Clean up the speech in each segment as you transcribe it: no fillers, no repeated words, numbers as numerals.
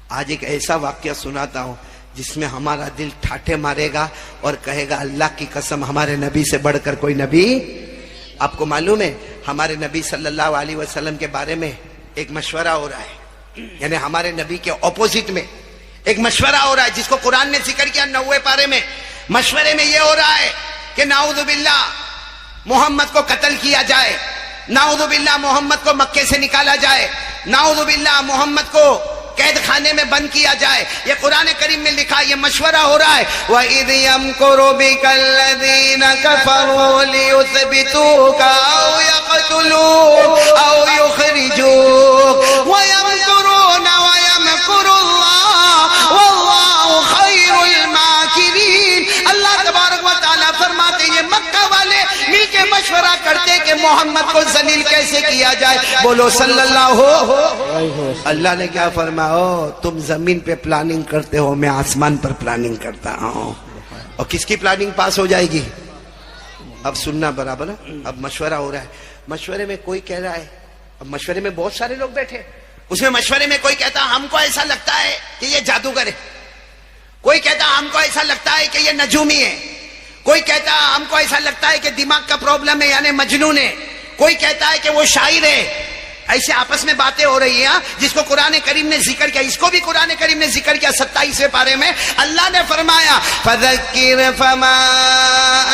آج ایک ایسا واقعہ سناتا ہوں جس میں ہمارا دل ٹھاٹھے مارے گا اور کہے گا اللہ کی قسم ہمارے نبی سے بڑھ کر کوئی نبی. آپ کو معلوم ہے ہمارے نبی صلی اللہ علیہ وسلم کے بارے میں ایک مشورہ ہو رہا ہے، یعنی ہمارے نبی کے اپوزٹ میں ایک مشورہ ہو رہا ہے جس کو قرآن نے ذکر کیا 90 پارے میں. مشورے میں یہ ہو رہا ہے کہ نعوذ باللہ محمد کو قتل کیا جائے، نعوذ باللہ محمد کو مکے سے نکالا جائے، نعوذ باللہ محمد کو قید خانے میں بند کیا جائے. یہ قرآن کریم میں لکھا، یہ مشورہ ہو رہا ہے. وَإِذْ يَمْكُرُ بِكَ الَّذِينَ كَفَرُوا لِيُثْبِتُوكَ أَوْ يَقْتُلُوكَ أَوْ يُخْرِجُوكَ وَيَمْكُرُونَ وَيَمْكُرُ اللَّهُ وَاللَّهُ خَيْرُ الْمَاكِرِينَ. اللہ تبارک و تعالیٰ فرماتے ہیں یہ مکہ والے مل کے مشورہ کرتے کہ محمد کو ذلیل کیسے کیا جائے. بولو صلی اللہ ہو. اللہ نے کیا فرمایا؟ تم زمین پہ پلاننگ کرتے ہو، میں آسمان پر پلاننگ کرتا ہوں. اور کس کی پلاننگ پاس ہو جائے گی؟ اب سننا برابر ہے. اب مشورہ ہو رہا ہے. مشورے میں کوئی کہہ رہا ہے، اب مشورے میں بہت سارے لوگ بیٹھے، اس میں مشورے میں کوئی کہتا ہم کو ایسا لگتا ہے کہ یہ جادوگر ہے، کوئی کہتا ہم کو ایسا لگتا ہے کہ یہ نجومی ہے، کوئی کہتا ہم کو ایسا لگتا ہے کہ دماغ کا پرابلم ہے یعنی مجنون ہے، کوئی کہتا ہے کہ وہ شاعر ہے. ایسے آپس میں باتیں ہو رہی ہیں جس کو قرآن کریم نے ذکر کیا. اس کو بھی قرآن کریم نے ذکر کیا 27ویں پارے میں. اللہ نے فرمایا فَذَكِّرْ فَمَا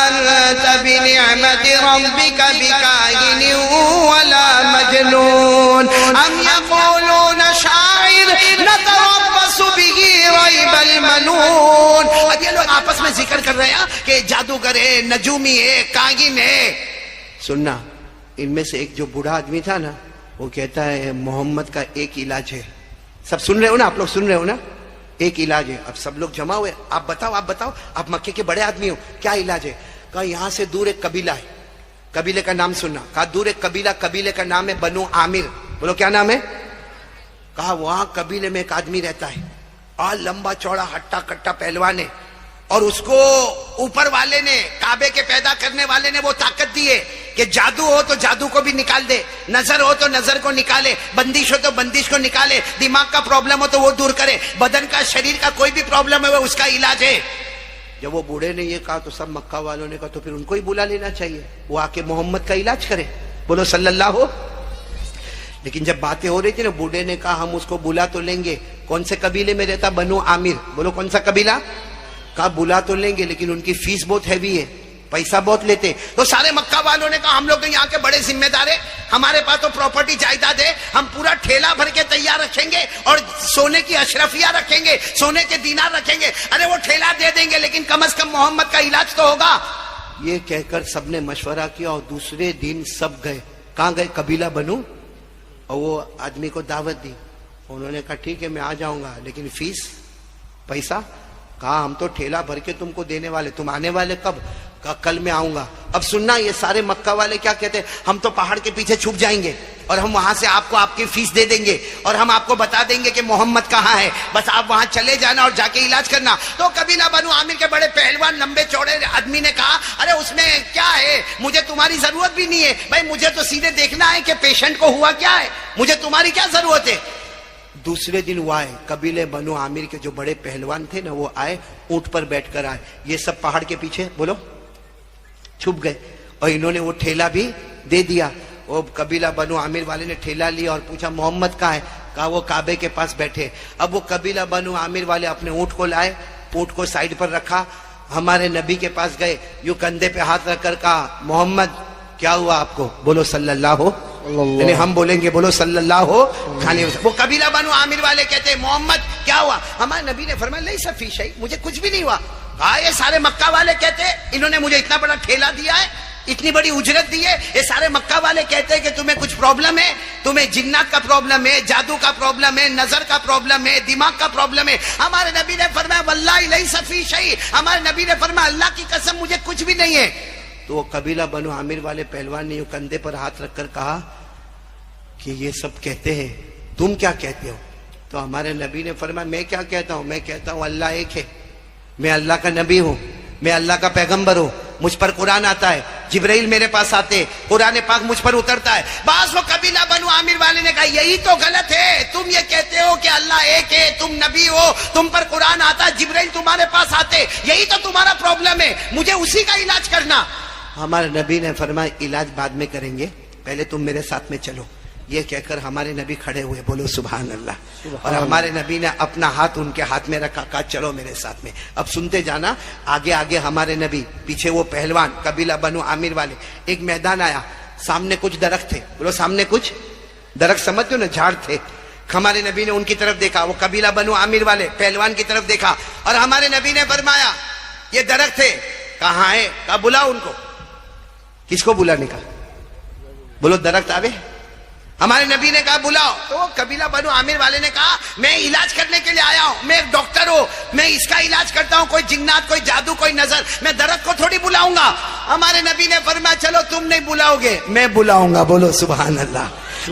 أَنْتَ بِنِعْمَةِ رَبِّكَ بِكَاهِنٍ وَلَا مَجْنُونٍ أَمْ يَقُولُونَ شَاعِرٌ نَتَرَبَّصُ بِهِ رَيْبَ الْمَنُونِ. اب یہ لوگ آپس میں ذکر کر رہے ہیں کہ جادوگر ہے، نجومی ہے، کاہن ہے. سننا، ان میں سے ایک جو بوڑھا آدمی تھا نا، وہ کہتا ہے محمد کا ایک علاج ہے. سب سن رہے ہو نا؟ آپ لوگ سن رہے ہو نا؟ ایک علاج ہے. اب سب لوگ جمع ہوئے، آپ بتاؤ آپ مکے کے بڑے آدمی ہو، کیا علاج ہے؟ کہا یہاں سے دور ایک قبیلہ ہے، قبیلے کا نام سننا. کہا دور ایک قبیلے کا نام ہے بنو عامر. بولو کیا نام ہے؟ کہا وہاں قبیلے میں ایک آدمی رہتا ہے اور لمبا چوڑا ہٹا کٹا پہلوان ہے، اور اس کو اوپر والے نے، کعبے کے پیدا کرنے والے نے وہ طاقت دی ہے کہ جادو ہو تو جادو کو بھی نکال دے، نظر ہو تو نظر کو نکالے، بندش ہو تو بندش کو نکالے، دماغ کا پرابلم ہو تو وہ دور کرے، بدن کا شریر کا کوئی بھی پرابلم ہے وہ اس کا علاج ہے. جب وہ بوڑھے نے یہ کہا تو سب مکہ والوں نے کہا تو پھر ان کو ہی بلا لینا چاہیے، وہ آ کے محمد کا علاج کرے. بولو صلی اللہ ہو. لیکن جب باتیں ہو رہی تھی نا، بوڑھے نے کہا ہم اس کو بلا تو لیں گے. کون سے قبیلے میں رہتا؟ بنو عامر. بولو کون سا قبیلہ؟ کہا بلا تو لیں گے لیکن ان کی فیس بہت ہیوی ہے، پیسہ بہت لیتے. تو سارے مکہ والوں نے کہا ہم لوگ تو یہاں کے بڑے ذمہ دار ہیں، ہمارے پاس تو پراپرٹی جائیداد ہے، ہم پورا ٹھیلا بھر کے تیار رکھیں گے اور سونے کی اشرفیہ رکھیں گے، سونے کے دینار رکھیں گے. ارے وہ ٹھیلا دے دیں گے لیکن کم از کم محمد کا علاج تو ہوگا. یہ کہہ کر سب نے مشورہ کیا اور دوسرے دن سب گئے. کہاں گئے؟ قبیلہ بنو. اور وہ آدمی کو دعوت دی. انہوں نے کہا ٹھیک ہے میں آ جاؤں گا لیکن فیس، پیسہ. کہا ہم تو ٹھیلا بھر کے تم کو دینے والے، تم آنے والے کب؟ کہا کل میں آؤں گا. اب سننا، یہ سارے مکہ والے کیا کہتے ہیں؟ ہم تو پہاڑ کے پیچھے چھپ جائیں گے اور ہم وہاں سے آپ کو آپ کی فیس دے دیں گے اور ہم آپ کو بتا دیں گے کہ محمد کہاں ہے، بس آپ وہاں چلے جانا اور جا کے علاج کرنا. تو قبیلہ بنو عامر کے بڑے پہلوان لمبے چوڑے آدمی نے کہا ارے اس میں کیا ہے، مجھے تمہاری ضرورت بھی نہیں ہے بھائی، مجھے تو سیدھے دیکھنا ہے کہ پیشنٹ کو ہوا کیا ہے، مجھے تمہاری کیا ضرورت ہے. دوسرے دن وہ آئے، قبیلے بنو عامر کے جو بڑے پہلوان تھے نا وہ آئے، اونٹ پر بیٹھ کر آئے. یہ سب پہاڑ کے پیچھے بولو چھپ گئے اور انہوں نے وہ ٹھیلا بھی دے دیا. وہ قبیلہ بنو عامر والے نے ٹھیلا لیا اور پوچھا محمد کہاں ہے؟ کہا وہ کعبے کے پاس بیٹھے. اب وہ قبیلہ بنو عامر والے اپنے اونٹ کو لائے، اونٹ کو سائیڈ پر رکھا، ہمارے نبی کے پاس گئے، یوں کندھے پہ ہاتھ رکھ کر کہا محمد کیا ہوا آپ کو؟ بولو صلی اللہ ہو. یعنی ہم بولیں گے بولو صلی اللہ ہو. کھانے وہ قبیلہ بنو عامر والے کہتے ہیں محمد کیا ہوا؟ ہمارے نبی نے فرمایا لیسا فی شیء، مجھے کچھ بھی نہیں ہوا. کہا یہ سارے مکہ والے کہتے ہیں انہوں نے مجھے اتنا بڑا ٹھیلا دیا ہے، اتنی بڑی اجرت دی ہے، یہ سارے مکہ والے کہتے ہیں کہ تمہیں کچھ پرابلم ہے، تمہیں جنات کا پرابلم ہے، جادو کا پرابلم ہے، نظر کا پرابلم ہے، دماغ کا پرابلم ہے. ہمارے نبی نے فرمایا واللہ لیسا فی شیء، ہمارے نبی نے فرمایا اللہ کی قسم مجھے کچھ بھی نہیں ہے. تو وہ قبیلہ بنو عامر والے پہلوان نے یوں کندھے پر ہاتھ رکھ کر کہا کہ یہ سب کہتے ہیں، تم کیا کہتے ہو؟ تو ہمارے نبی نے فرمایا میں کیا کہتا ہوں، میں کہتا ہوں اللہ ایک ہے، میں اللہ کا نبی ہوں، میں اللہ کا پیغمبر ہوں، مجھ پر قرآن آتا ہے، جبرائیل میرے پاس آتے، قرآن پاک مجھ پر اترتا ہے۔ بعض وہ قبیلہ بنو عامر والے نے کہا یہی تو غلط ہے، تم یہ کہتے ہو کہ اللہ ایک ہے، تم نبی ہو، تم پر قرآن آتا، جبرائیل تمہارے پاس آتے، یہی تو تمہارا پرابلم ہے، مجھے اسی کا علاج کرنا۔ ہمارے نبی نے فرمایا علاج بعد میں کریں گے، پہلے تم میرے ساتھ میں چلو۔ یہ کہہ کر ہمارے نبی کھڑے ہوئے، بولو سبحان اللہ، اور ہمارے نبی نے اپنا ہاتھ ان کے ہاتھ میں رکھا، کہا چلو میرے ساتھ میں۔ اب سنتے جانا، آگے آگے ہمارے نبی، پیچھے وہ پہلوان قبیلہ بنو عامر والے۔ ایک میدان آیا، سامنے کچھ درخت تھے، بولو سامنے کچھ درخت، سمجھتے ہو نا، جھاڑ تھے۔ ہمارے نبی نے ان کی طرف دیکھا، وہ قبیلہ بنو عامر والے پہلوان کی طرف دیکھا، اور ہمارے نبی نے فرمایا یہ درخت ہے، کہاں ہے؟ کہا بلاؤ ان کو۔ کس کو بلانے کا؟ بولو درخت آوے۔ ہمارے نبی نے کہا بلاؤ، تو وہ قبیلہ بنو عامر والے نے کہا میں علاج کرنے کے لیے آیا ہوں، میں ایک ڈاکٹر ہوں، میں اس کا علاج کرتا ہوں، کوئی جنات، کوئی جادو، کوئی نظر، میں درخت کو تھوڑی بلاؤں گا۔ ہمارے نبی نے فرمایا چلو تم نہیں بلاؤ گے، میں بلاؤں گا، بولو سبحان اللہ۔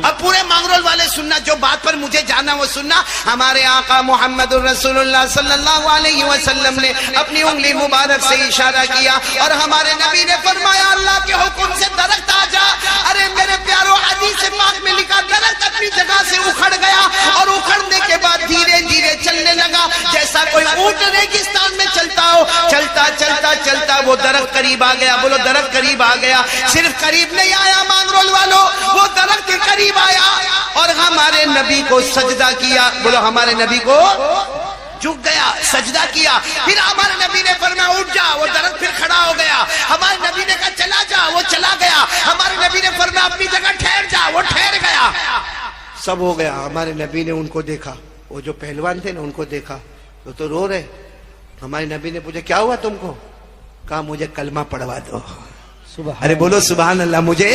اب پورے مانگرول والے سننا، جو بات پر مجھے جانا وہ سننا۔ ہمارے آقا محمد الرسول اللہ صلی اللہ علیہ وسلم نے اپنی انگلی مبارک سے اشارہ کیا، اور ہمارے نبی نے فرمایا اللہ کے حکم سے درخت آ جا۔ ارے میرے پیارو، حدیث پاک میں لکھا درخت اپنی جگہ سے اکھڑ گیا، اور اکھڑنے کے بعد دھیرے دھیرے چلنے لگا، جیسا کوئی اونٹ ریگستان میں چلتا ہو۔ چلتا چلتا چلتا وہ درخت قریب آ گیا، بولو درخت قریب آ گیا۔ صرف قریب نہیں آیا مانگرول والوں، وہ درخت کے قریب آیا اور ہمارے نبی کو سجدہ کیا، بولو ہمارے نبی کو جھک گیا، سجدہ کیا۔ پھر ہمارے نبی نے فرمایا اٹھ جا، وہ درخت پھر کھڑا ہو گیا۔ ہمارے نبی نے کہا چلا جا، وہ چلا گیا۔ ہمارے نبی نے فرمایا اپنی جگہ ٹھہر جا، وہ ٹھہر گیا۔ سب ہو گیا۔ ہمارے نبی نے ان کو دیکھا، وہ جو پہلوان تھے نا ان کو دیکھا تو رو رہے۔ ہمارے نبی نے پوچھا کیا ہوا تم کو؟ کہا مجھے کلمہ پڑھوا دو۔ ارے بولو سبحان اللہ، مجھے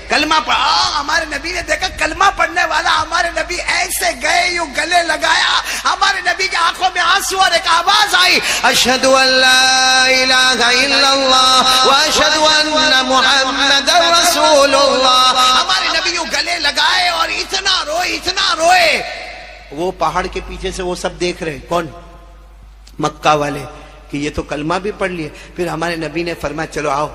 کلمہ پڑھا۔ ہمارے نبی نے دیکھا کلمہ پڑھنے والا، ہمارے نبی ایسے گئے، یوں گلے لگایا، ہمارے نبی کی آنکھوں میں آنسو اور ایک آواز آئی، اشہد ان لا الہ الا اللہ واشہد ان محمد رسول اللہ۔ ہمارے نبی یوں گلے لگائے اور اتنا روئے، اتنا روئے۔ وہ پہاڑ کے پیچھے سے وہ سب دیکھ رہے، کون؟ مکہ والے، کہ یہ تو کلمہ بھی پڑھ لیے۔ پھر ہمارے نبی نے فرمایا چلو آؤ،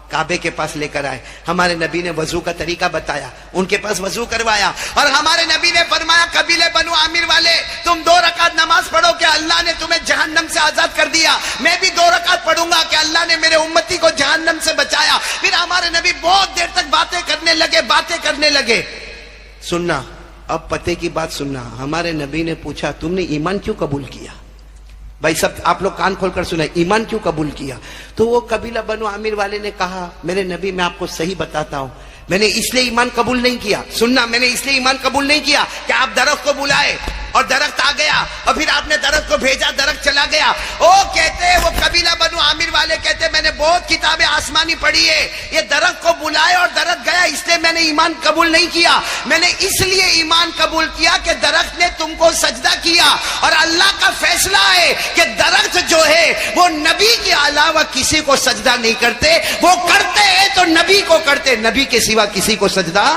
کعبے کے پاس لے کر آئے۔ ہمارے نبی نے وضو کا طریقہ بتایا، ان کے پاس وضو کروایا، اور ہمارے نبی نے فرمایا قبیلے بنو عامر والے تم 2 رکعت نماز پڑھو کہ اللہ نے تمہیں جہنم سے آزاد کر دیا، میں بھی 2 رکعت پڑھوں گا کہ اللہ نے میرے امتی کو جہنم سے بچایا۔ پھر ہمارے نبی بہت دیر تک باتیں کرنے لگے۔ سننا، اب پتے کی بات سننا۔ ہمارے نبی نے پوچھا تم نے ایمان کیوں قبول کیا؟ بھائی سب آپ لوگ کان کھول کر سنا، ایمان کیوں قبول کیا؟ تو وہ قبیلہ بنو عامر والے نے کہا میرے نبی میں آپ کو صحیح بتاتا ہوں، میں نے اس لیے ایمان قبول نہیں کیا، سننا، میں نے اس لیے ایمان قبول نہیں کیا کہ آپ درخت کو بلائے اور درخت آ گیا، اور پھر آپ نے درخت کو بھیجا، درخت چلا گیا۔ وہ کہتے، وہ قبیلہ بنو عامر والے کہتے میں نے بہت کتابیں آسمانی پڑھی ہے، یہ درخت کو بلائے اور درخت گیا، اس لیے میں نے ایمان قبول نہیں کیا۔ میں نے اس لیے ایمان قبول کیا کہ درخت نے تم کو سجدہ کیا، اور اللہ کا فیصلہ ہے کہ درخت جو ہے وہ نبی کے علاوہ کسی کو سجدہ نہیں کرتے، وہ کرتے ہیں تو نبی کو کرتے، نبی کے سوا کسی کو سجدہ۔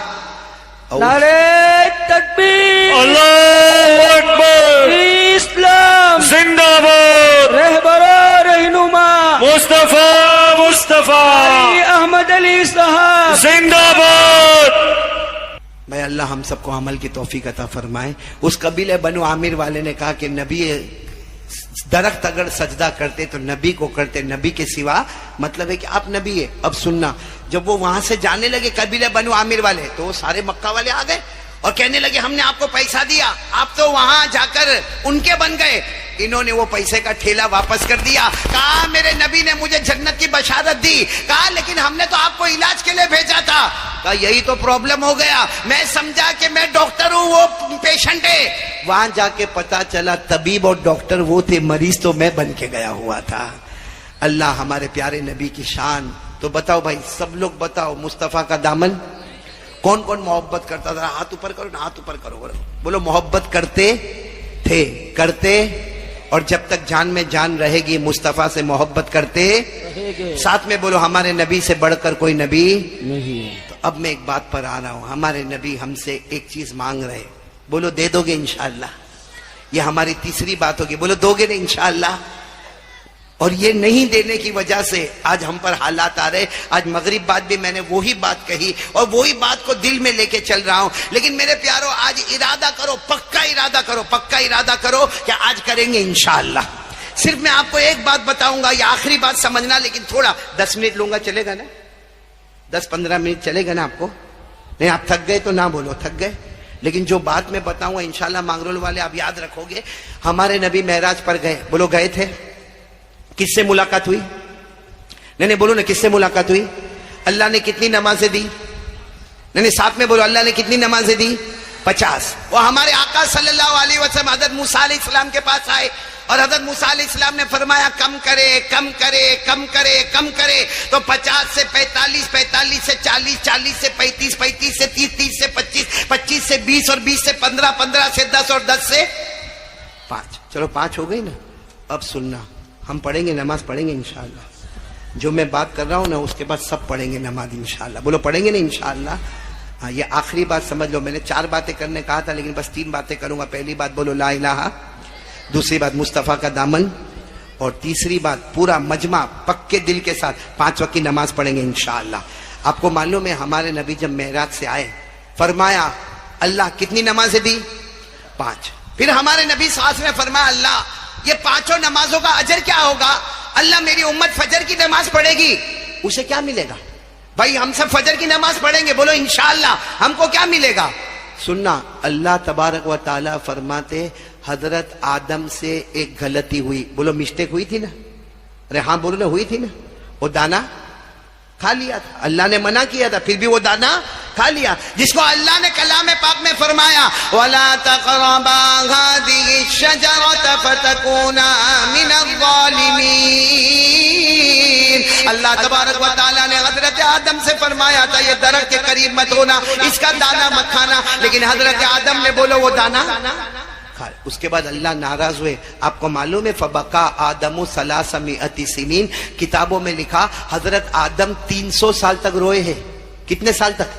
نعرہ تکبیر، اللہ اکبر، اسلام زندہ باد، رہبر رہنما مصطفیٰ علی احمد علی صاحب زندہ باد۔ بھائی اللہ ہم سب کو عمل کی توفیق عطا فرمائے۔ اس قبیلے بنو عامر والے نے کہا کہ نبی درخت اگر سجدہ کرتے تو نبی کو کرتے، نبی کے سوا، مطلب ہے کہ آپ نبی ہے۔ اب سننا، جب وہ وہاں سے جانے لگے قبیلے بنو عامر والے تو وہ سارے مکہ والے آ گئے اور کہنے لگے ہم نے آپ کو پیسہ دیا، آپ تو وہاں جا کر ان کے بن گئے۔ انہوں نے وہ پیسے کا ٹھیلا واپس کر دیا، کہا میرے نبی نے مجھے جنت کی بشارت دی، کہا لیکن ہم نے تو آپ کو علاج کے لیے بھیجا تھا، کہا یہی تو پرابلم ہو گیا، میں سمجھا کہ میں ڈاکٹر ہوں، وہ پیشنٹ ہے۔ وہاں جا کے پتا چلا طبیب اور ڈاکٹر وہ تھے، مریض تو میں بن کے گیا ہوا تھا۔ اللہ ہمارے پیارے نبی کی شان۔ تو بتاؤ بھائی، سب لوگ بتاؤ، مصطفیٰ کا دامن کون کون محبت کرتا تھا؟ ہاتھ اوپر کرو نا، ہاتھ اوپر کرو، بولو محبت کرتے تھے، کرتے، اور جب تک جان میں جان رہے گی مصطفیٰ سے محبت کرتے، ساتھ میں بولو ہمارے نبی سے بڑھ کر کوئی نبی نہیں۔ تو اب میں ایک بات پر آ رہا ہوں، ہمارے نبی ہم سے ایک چیز مانگ رہے، بولو دے دو گے انشاءاللہ؟ یہ ہماری تیسری بات ہوگی، بولو دو گے نا انشاءاللہ؟ اور یہ نہیں دینے کی وجہ سے آج ہم پر حالات آ رہے. آج مغرب بعد بھی میں نے وہی بات کہی اور وہی بات کو دل میں لے کے چل رہا ہوں. لیکن میرے پیارو آج ارادہ کرو, پکا ارادہ کرو کہ آج کریں گے انشاءاللہ. صرف میں آپ کو ایک بات بتاؤں گا, یہ آخری بات سمجھنا, لیکن تھوڑا 10 منٹ لوں گا, چلے گا نا؟ 10-15 منٹ چلے گا نا آپ کو؟ نہیں آپ تھک گئے تو نہ بولو تھک گئے. لیکن جو بات میں بتاؤں گا انشاءاللہ مانگرول والے آپ یاد رکھو گے. ہمارے نبی معراج پر گئے, بولو گئے تھے. کس سے ملاقات ہوئی؟ نہیں بولو نا, کس سے ملاقات ہوئی؟ اللہ نے کتنی نمازیں دی؟ نہیں ساتھ میں بولو, اللہ نے کتنی نمازیں دی؟ 50. وہ ہمارے آقا صلی اللہ علیہ وسلم حضرت موسیٰ علیہ السلام کے پاس آئے اور حضرت موسیٰ علیہ السلام نے فرمایا کم کرے. تو 50 سے 45, 45 سے 40, 40 سے 35, 35 سے 30, 30 سے 25, 25 سے 20 اور 20 سے 15, 15 سے 10 اور 10 سے 5. چلو 5 ہو گئی نا. اب سننا, ہم پڑھیں گے, نماز پڑھیں گے انشاءاللہ. جو میں بات کر رہا ہوں نا اس کے بعد سب پڑھیں گے نماز انشاءاللہ. بولو پڑھیں گے نا انشاءاللہ. ہاں یہ آخری بات سمجھ لو. میں نے 4 باتیں کرنے کہا تھا لیکن بس 3 باتیں کروں گا. پہلی بات بولو لا الہ, دوسری بات مصطفیٰ کا دامن, اور تیسری بات پورا مجمع پکے دل کے ساتھ 5 وقت کی نماز پڑھیں گے انشاءاللہ. آپ کو معلوم ہے ہمارے نبی جب معراج سے آئے فرمایا اللہ کتنی نمازیں دی؟ 5. پھر ہمارے نبی صلی اللہ علیہ وسلم نے فرمایا اللہ یہ 5 نمازوں کا اجر کیا ہوگا؟ اللہ میری امت فجر کی نماز پڑھے گی, اسے کیا ملے گا؟ بھائی ہم سب فجر کی نماز پڑھیں گے, بولو انشاءاللہ, ہم کو کیا ملے گا؟ سننا, اللہ تبارک و تعالی فرماتے حضرت آدم سے ایک غلطی ہوئی. بولو مسٹیک ہوئی تھی نا؟ ارے ہاں بولو نا, ہوئی تھی نا. وہ دانا کھا لیا تھا, اللہ نے منع کیا تھا پھر بھی وہ دانا کھا لیا, جس کو اللہ نے کلام پاک میں فرمایا وَلَا تَقْرَبَا هَذِهِ الشَّجَرَةَ فَتَكُونَا مِنَ الظَّالِمِينَ. اللہ تبارک و تعالیٰ نے حضرت آدم سے فرمایا تھا یہ درخت کے قریب مت ہونا, اس کا دانا مت کھانا, لیکن حضرت آدم نے بولو وہ دانا. اس کے بعد اللہ ناراض ہوئے. آپ کو معلوم ہے فبکا آدم 300 سنین, کتابوں میں لکھا حضرت آدم 300 سال تک روئے ہیں. کتنے سال تک؟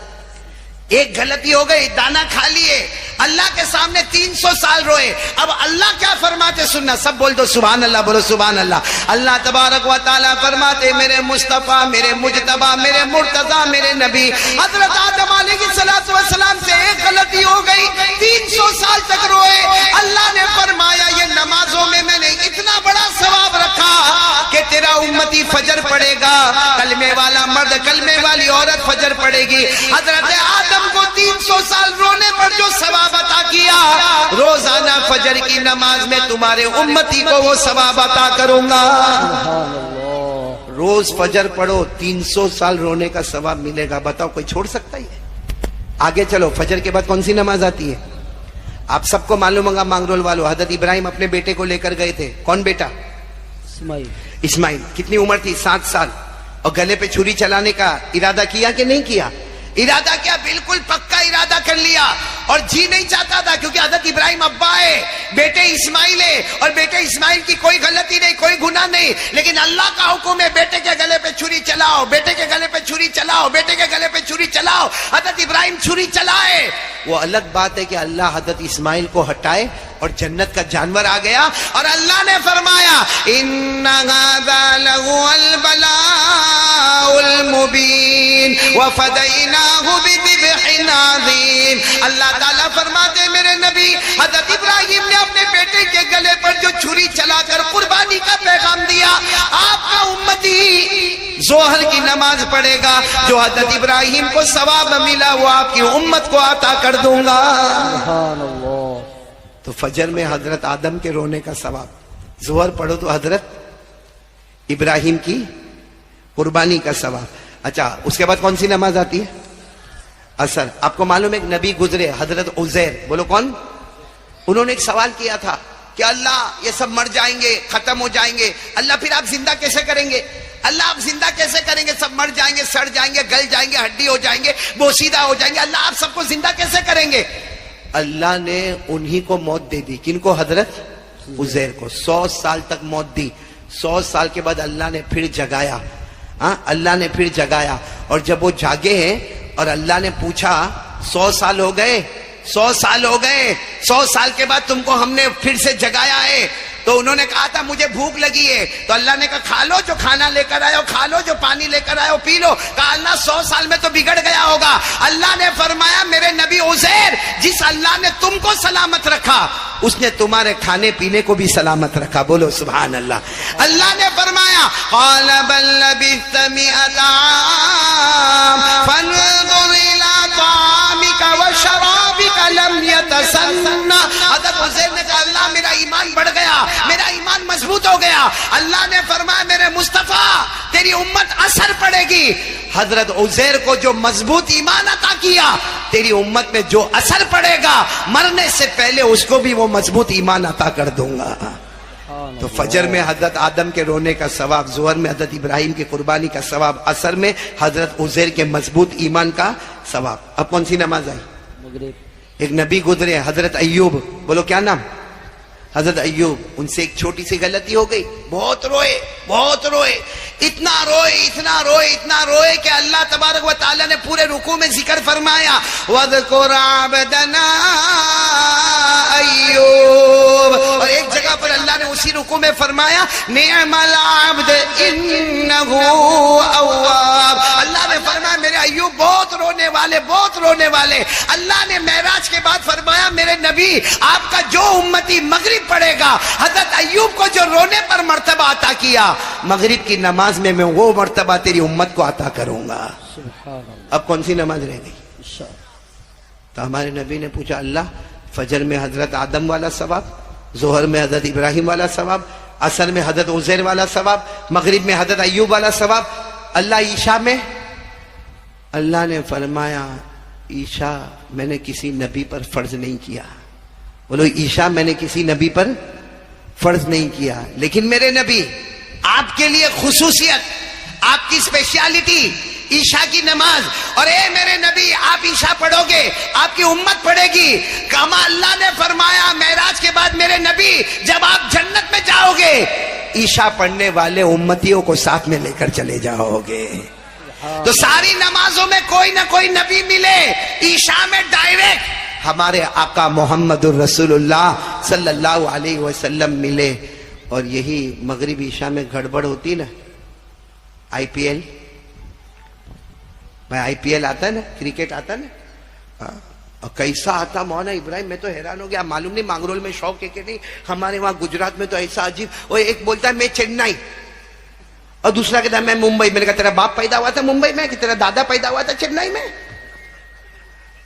ایک غلطی ہو گئی, دانا کھا لیے, اللہ کے سامنے 300 سال روئے. اب اللہ کیا فرماتے سننا, سب بول دو سبحان اللہ, بولو سبحان اللہ. اللہ تبارک و تعالیٰ فرماتے میرے مصطفیٰ, میرے مجتبیٰ, میرے مرتضیٰ, میرے نبی حضرت آدم علیہ السلام سے ایک غلطی ہو گئی, 300 سال تک روئے. اللہ نے فرمایا یہ نمازوں میں میں نے اتنا بڑا ثواب رکھا کہ تیرا امتی فجر پڑھے گا, کلمے والا مرد, کلمے والی عورت فجر پڑھے گی. حضرت آدم کو 300 سال رونے پر جو ثواب عطا کیا, روزانہ فجر کی نماز میں تمہارے امتی کو وہ ثواب عطا کروں گا. روز فجر پڑھو, 300 سال رونے کا ثواب ملے گا. بتاؤ کوئی چھوڑ سکتا ہے؟ آگے چلو, فجر کے بعد کون سی نماز آتی ہے؟ آپ سب کو معلوم ہوگا مانگرول والو, حضرت ابراہیم اپنے بیٹے کو لے کر گئے تھے. کون بیٹا؟ اسماعیل. کتنی عمر تھی؟ 7 سال. اور گلے پہ چھری چلانے کا ارادہ کیا کہ نہیں کیا؟ ارادہ کیا, بالکل پکا ارادہ کر لیا. اور جی نہیں چاہتا تھا کیونکہ حضرت ابراہیم ابا ہے, بیٹے اسماعیل ہے, اور بیٹے اسماعیل کی کوئی غلطی نہیں, کوئی گناہ نہیں, لیکن اللہ کا حکم ہے بیٹے کے گلے پہ چھری چلاؤ, بیٹے کے گلے پہ چھری چلاؤ, بیٹے کے گلے پہ چھری چلاؤ. حضرت ابراہیم چھری چلائے. وہ الگ بات ہے کہ اللہ حضرت اسماعیل کو ہٹائے اور جنت کا جانور آ گیا, اور اللہ نے فرمایا ان هذا لهو البلاء المبین وفدیناہ بذبح عظیم. اللہ تعالیٰ فرماتے میرے نبی حضرت ابراہیم نے اپنے بیٹے کے گلے پر جو چھری چلا کر قربانی کا پیغام دیا, آپ کا امتی ظہر کی نماز پڑھے گا, جو حضرت ابراہیم کو ثواب ملا وہ آپ کی امت کو عطا کر دوں گا. سبحان اللہ. تو فجر میں حضرت آدم کے رونے کا ثواب, ظہر پڑھو تو حضرت ابراہیم کی قربانی کا ثواب. اچھا اس کے بعد کون سی نماز آتی ہے؟ اثر. آپ کو معلوم ہے ایک نبی گزرے حضرت عزیر, بولو کون؟ انہوں نے ایک سوال کیا تھا کہ اللہ یہ سب مر جائیں گے, ختم ہو جائیں گے, اللہ پھر آپ زندہ کیسے کریں گے؟ اللہ آپ زندہ کیسے کریں گے؟ سب مر جائیں گے, سڑ جائیں گے, گل جائیں گے, ہڈی ہو جائیں گے, بوسیدہ ہو جائیں گے, اللہ آپ سب کو زندہ کیسے کریں گے؟ اللہ نے انہی کو موت دے دی. کن کو؟ حضرت عزیر کو. 100 سال تک موت دی. 100 سال کے بعد اللہ نے پھر جگایا. اللہ نے پھر جگایا, اور جب وہ جاگے ہیں اور اللہ نے پوچھا 100 سال ہو گئے, 100 سال ہو گئے, 100 سال کے بعد تم کو ہم نے پھر سے جگایا ہے, تو انہوں نے کہا تھا مجھے بھوک لگی ہے، تو اللہ نے کہا کھا لو جو کھانا لے کر آئے ہو، کھا لو جو پانی لے کر آئے ہو، پی لو۔ کہا اللہ 100 سال میں تو بگڑ گیا ہوگا۔ اللہ نے فرمایا میرے نبی عزیر، جس اللہ نے تم کو سلامت رکھا اس نے تمہارے کھانے پینے کو بھی سلامت رکھا۔ بولو سبحان اللہ۔ اللہ نے فرمایا قال بل لبثت 100 عام فانظر الى طعامك وشرابك لم يتسنى۔ حضرت عزیر نے کہا اللہ میرا ایمان بڑھ گیا، میرا ایمان مضبوط ہو گیا۔ اللہ نے فرمایا میرے مصطفیٰ تیری امت اثر پڑے گی۔ حضرت عزیر کو جو مضبوط ایمان عطا کیا، تیری امت میں جو اثر پڑے گا مرنے سے پہلے اس کو بھی وہ مضبوط ایمان عطا کر دوں گا۔ تو فجر میں حضرت آدم کے رونے کا ثواب، ظہر میں حضرت ابراہیم کی قربانی کا ثواب، عصر میں حضرت عزیر کے مضبوط ایمان کا ثواب۔ اب کون سی نماز آئی؟ مغرب۔ ایک نبی گزرے حضرت ایوب، بولو کیا نام؟ حضرت ایوب، ان سے ایک چھوٹی سی غلطی ہو گئی، بہت روئے، بہت روئے، اتنا روئے اتنا روئے اتنا روئے کہ اللہ تبارک و تعالیٰ نے پورے رکوع میں ذکر فرمایا وَاذْكُرْ عَبْدَنَا ایوب، اور ایک جگہ پر اللہ نے اسی رکوع میں فرمایا نعم العبد انہو اواب۔ اللہ نے فرمایا میرے ایوب بہت رونے والے، بہت رونے والے۔ اللہ نے معراج کے بعد فرمایا میرے نبی آپ کا جو امتی مغرب پڑھے گا، حضرت ایوب کو جو رونے پر مرتبہ عطا کیا، مغرب کی نماز میں وہ مرتبہ تیری امت کو عطا کروں گا۔ اب کون سی نماز رہ گئی؟ تو ہمارے نبی نے پوچھا اللہ فجر میں حضرت آدم والا ثواب، ظہر میں حضرت ابراہیم والا ثواب، عصر میں حضرت عزیر والا ثواب، مغرب میں حضرت ایوب والا ثواب، اللہ عشاء میں؟ اللہ نے فرمایا عشاء میں نے کسی نبی پر فرض نہیں کیا۔ بولو عشاء میں نے کسی نبی پر فرض نہیں کیا، لیکن میرے نبی آپ کے لیے خصوصیت، آپ کی اسپیشلٹی عشاء کی نماز، اور اے میرے نبی آپ عشاء پڑھو گے آپ کی امت پڑھے گی۔ کما اللہ نے فرمایا معراج کے بعد میرے نبی جب آپ جنت میں جاؤ گے عشاء پڑھنے والے امتیوں کو ساتھ میں لے کر چلے جاؤ گے۔ تو ساری نمازوں میں کوئی نہ کوئی نبی ملے، عشاء میں ڈائریکٹ ہمارے آقا محمد الرسول اللہ صلی اللہ علیہ وسلم ملے۔ اور یہی مغرب عشاء میں گڑبڑ ہوتی نا، آئی پی ایل، بھائی آئی پی ایل آتا ہے نا، کرکٹ آتا ہے نا، اور کیسا آتا مولانا ابراہیم، میں تو حیران ہو گیا، معلوم نہیں مانگرول میں شوق ہے کہ نہیں، ہمارے وہاں گجرات میں تو ایسا عجیب، وہ ایک بولتا ہے میں چنئی اور دوسرا کہتا ہے میں ممبئی۔ میں نے کہا تیرا باپ پیدا ہوا تھا ممبئی میں کہ تیرا دادا پیدا ہوا تھا چنئی میں؟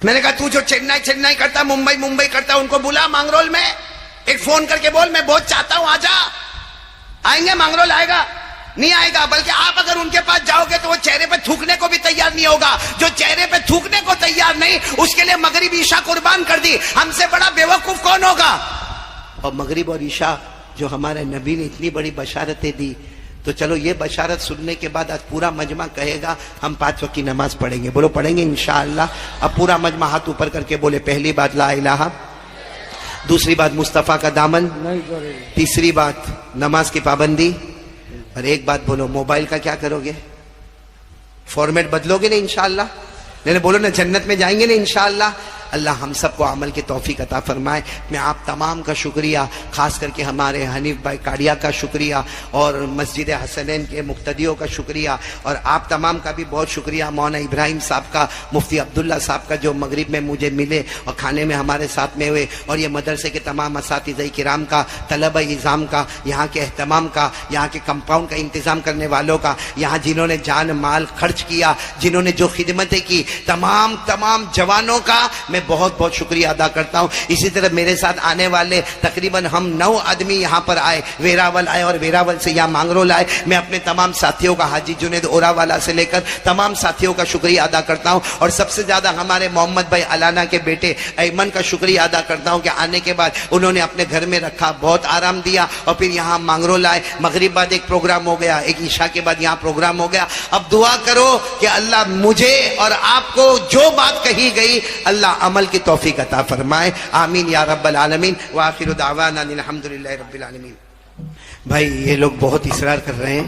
میں نے کہا تو جو چنئی کرتا، ممبئی کرتا، ان کو بلا مانگرول میں، ایک فون کر کے بول میں بہت چاہتا ہوں آجا۔ آئیں گے مانگرول؟ آئے گا؟ نہیں آئے گا، بلکہ آپ اگر ان کے پاس جاؤ گے تو وہ چہرے پہ تھوکنے کو بھی تیار نہیں ہوگا۔ جو چہرے پہ تھوکنے کو تیار نہیں، اس کے لیے مغرب عشاء قربان کر دی۔ ہم سے بڑا بیوقوف کون ہوگا؟ اور مغرب اور عشاء جو ہمارے نبی نے اتنی بڑی بشارتیں دی، تو چلو یہ بشارت سننے کے بعد آج پورا مجمع کہے گا ہم 5 وقت کی نماز پڑھیں گے۔ بولو پڑھیں گے انشاءاللہ۔ اب پورا مجمع ہاتھ اوپر کر کے بولے پہلی بات لا الہ، دوسری بات مصطفیٰ کا دامن، تیسری بات نماز کی پابندی، اور ایک بات بولو موبائل کا کیا کرو گے؟ فارمیٹ بدلو گے نا انشاءاللہ؟ نہیں بولو نا جنت میں جائیں گے نا انشاءاللہ۔ اللہ ہم سب کو عمل کی توفیق عطا فرمائے۔ میں آپ تمام کا شکریہ، خاص کر کے ہمارے حنیف بھائی کاڑیا کا شکریہ، اور مسجد حسنین کے مقتدیوں کا شکریہ، اور آپ تمام کا بھی بہت شکریہ، مولانا ابراہیم صاحب کا، مفتی عبداللہ صاحب کا جو مغرب میں مجھے ملے اور کھانے میں ہمارے ساتھ میں ہوئے، اور یہ مدرسے کے تمام اساتذہ کرام کا، طلبہ نظام کا، یہاں کے اہتمام کا، یہاں کے کمپاؤنڈ کا انتظام کرنے والوں کا، یہاں جنہوں نے جان مال خرچ کیا، جنہوں نے جو خدمتیں کی، تمام جوانوں کا میں بہت بہت شکریہ ادا کرتا ہوں۔ اسی طرح میرے ساتھ آنے والے تقریباً ہم 9 آدمی یہاں پر آئے، ویراول آئے اور ویراول سے یہاں مانگرول آئے۔ میں اپنے تمام ساتھیوں کا، حاجی جنید اورا والا سے لے کر تمام ساتھیوں کا شکریہ ادا کرتا ہوں، اور سب سے زیادہ ہمارے محمد بھائی علانہ کے بیٹے ایمن کا شکریہ ادا کرتا ہوں کہ آنے کے بعد انہوں نے اپنے گھر میں رکھا، بہت آرام دیا، اور پھر یہاں مانگرول آئے۔ مغرب بعد ایک پروگرام ہو گیا، ایک عشاء کے بعد یہاں پروگرام ہو گیا۔ اب دعا کرو کہ اللہ مجھے اور آپ کو جو بات کہی گئی اللہ عمل کی توفیق عطا فرمائے، آمین یا رب العالمین، وآخر دعوانا الحمدللہ رب العالمین۔ بھائی یہ لوگ بہت اصرار کر رہے ہیں،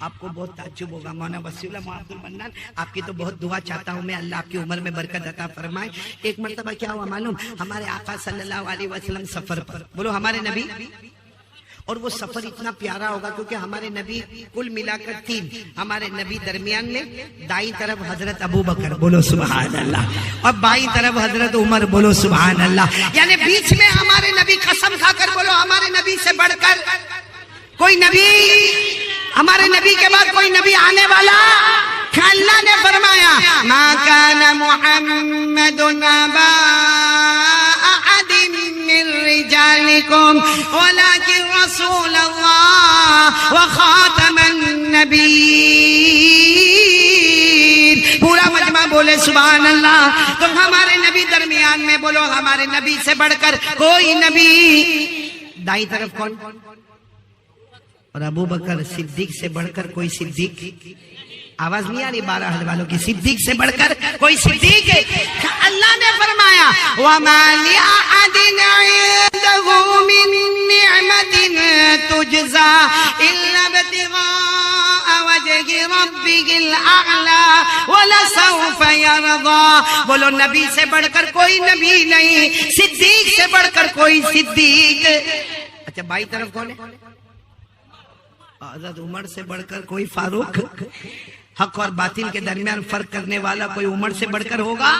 آپ کو بہت تعجب ہوگا مولانا وسیع اللہ عبد المنان، آپ کی تو بہت دعا چاہتا ہوں میں، اللہ آپ کی عمر میں برکت عطا فرمائے۔ ایک مرتبہ کیا ہوا معلوم، ہمارے آقا صلی اللہ علیہ وسلم سفر پر، بولو ہمارے نبی، اور وہ سفر اتنا پیارا ہوگا کیونکہ ہمارے نبی کل ملا کر 3، ہمارے نبی درمیان میں دائیں طرف حضرت ابو بکر، بولو سبحان اللہ، اور بائیں طرف حضرت عمر، بولو سبحان اللہ، یعنی بیچ میں ہمارے نبی، قسم کھا کر بولو ہمارے نبی سے بڑھ کر کوئی نبی، ہمارے نبی کے بعد کوئی نبی آنے والا، اللہ نے فرمایا ما کان محمد ابا احد من رجالکم ولکن رسول اللہ وخاتم النبیین، پورا مجمع بولے سبحان اللہ۔ تو ہمارے نبی درمیان میں، بولو ہمارے نبی سے بڑھ کر کوئی نبی، دائیں طرف کون، اور ابو بکر صدیق سے بڑھ کر کوئی صدیق، آواز نہیں آ رہی 12 حد والوں کی، صدیق سے بڑھ کر کوئی صدیق ہے۔ اللہ نے فرمایا وَمَا لِأَحَدٍ عِندَهُ مِن نِعْمَةٍ تُجْزَى إِلَّا ابْتِغَاءَ وَجْهِ رَبِّهِ الْأَعْلَى وَلَسَوْفَ يَرْضَى، بولو نبی سے بڑھ کر کوئی نبی نہیں، صدیق سے بڑھ کر کوئی صدیق۔ اچھا بائیں طرف کون ہے، حضرت عمر سے بڑھ کر کوئی فاروق، حق اور باطل کے درمیان فرق کرنے والا کوئی عمر سے بڑھ کر ہوگا؟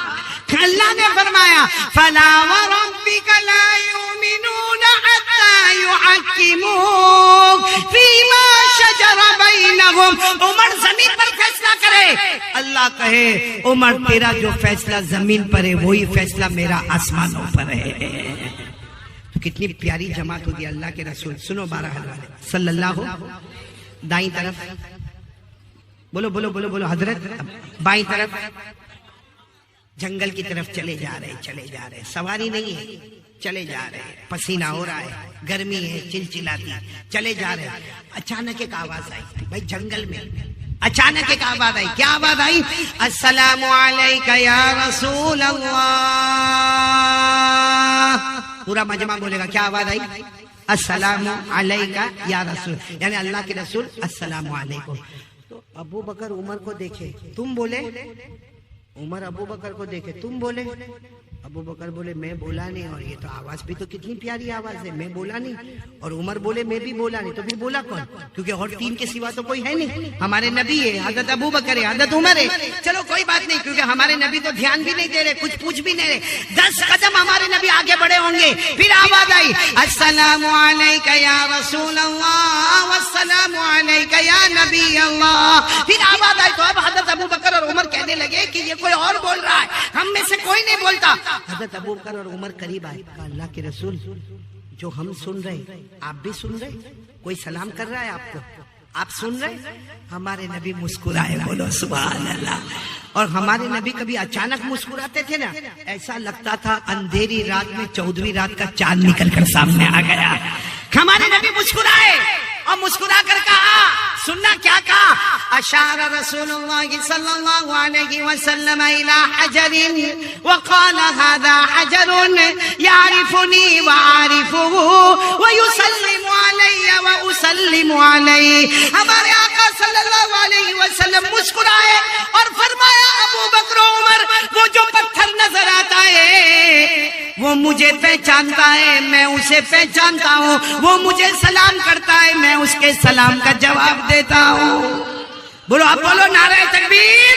اللہ نے فرمایا فَلَا وَرَبِّكَ لَا يُؤْمِنُونَ حَتَّى يُحَكِّمُوكَ فِيمَا شَجَرَ بَيْنَهُمْ، عمر زمین پر فیصلہ کرے، اللہ کہے عمر تیرا جو فیصلہ زمین پر ہے وہی فیصلہ میرا آسمانوں پر ہے۔ تو کتنی پیاری جماعت ہوگی اللہ کے رسول، سنو 12 حد والے صلی اللہ، دائیں طرف بولو بولو بولو بولو حضرت، بائیں طرف جنگل کی طرف چلے جا رہے، سواری نہیں ہے، چلے جا رہے، پسینہ ہو رہا ہے، گرمی ہے چلچلاتی، چلے جا رہے، اچانک ایک آواز آئی، بھائی جنگل میں اچانک ایک آواز آئی، کیا آواز آئی؟ السلام علیکہ یا رسول اللہ، پورا مجمع بولے گا، کیا آواز آئی؟ السلام علیکہ یا رسول، یعنی اللہ کے رسول السلام علیکم۔ تو ابو بکر عمر کو دیکھے، تم بولے، عمر ابو بکر کو دیکھے، تم بولے، ابو بکر بولے میں بولا نہیں، اور یہ تو آواز بھی تو کتنی پیاری آواز ہے، میں بولا نہیں، اور عمر بولے میں بھی بولا نہیں، تو پھر بولا کون؟ کیونکہ اور 3 کے سوا تو کوئی ہے نہیں، ہمارے نبی ہے، حضرت ابو بکر ہے، حضرت عمر ہے، چلو کوئی بات نہیں، کیونکہ ہمارے نبی تو دھیان بھی نہیں دے رہے، کچھ پوچھ بھی نہیں رہے، 10 قدم ہمارے نبی آگے بڑھے ہوں گے، پھر آواز آئی السلام علیکہ یا رسول اللہ والسلام علیکہ یا نبی اللہ، پھر آواز آئی، تو اب حضرت ابو بکر اور عمر کہنے لگے کہ یہ کوئی اور بول رہا ہے، ہم میں سے کوئی نہیں بولتا۔ حضرت ابو بکر اور عمر قریب آئے، کہا اللہ کے رسول جو ہم سن رہے آپ بھی سن رہے، کوئی سلام کر رہا ہے آپ کو، آپ سن رہے؟ ہمارے نبی مسکرائے، بولو سبحان اللہ، اور ہمارے نبی کبھی اچانک مسکراتے تھے نا، ایسا لگتا تھا اندھیری رات میں 14ویں رات کا چاند نکل کر سامنے آ گیا۔ ہمارے نبی مسکرائے اور مسکرا کر کہا، سننا کیا کہا؟ اشار رسول اللہ صلی اللہ علیہ وسلم الى حجر وقال هذا حجر يعرفني واعرفه ويسلم علي واسلم عليه، ہمارے آقا صلی اللہ علیہ وسلم مسکرائے اور فرمایا ابو بکر و عمر، وہ جو پتھر نظر آتا ہے وہ مجھے پہچانتا ہے، میں اسے پہچانتا ہوں، وہ مجھے سلام کرتا ہے، میں اس کے سلام کا جواب دیتا ہوں۔ بولو اب بولو نعرہ تکبیر،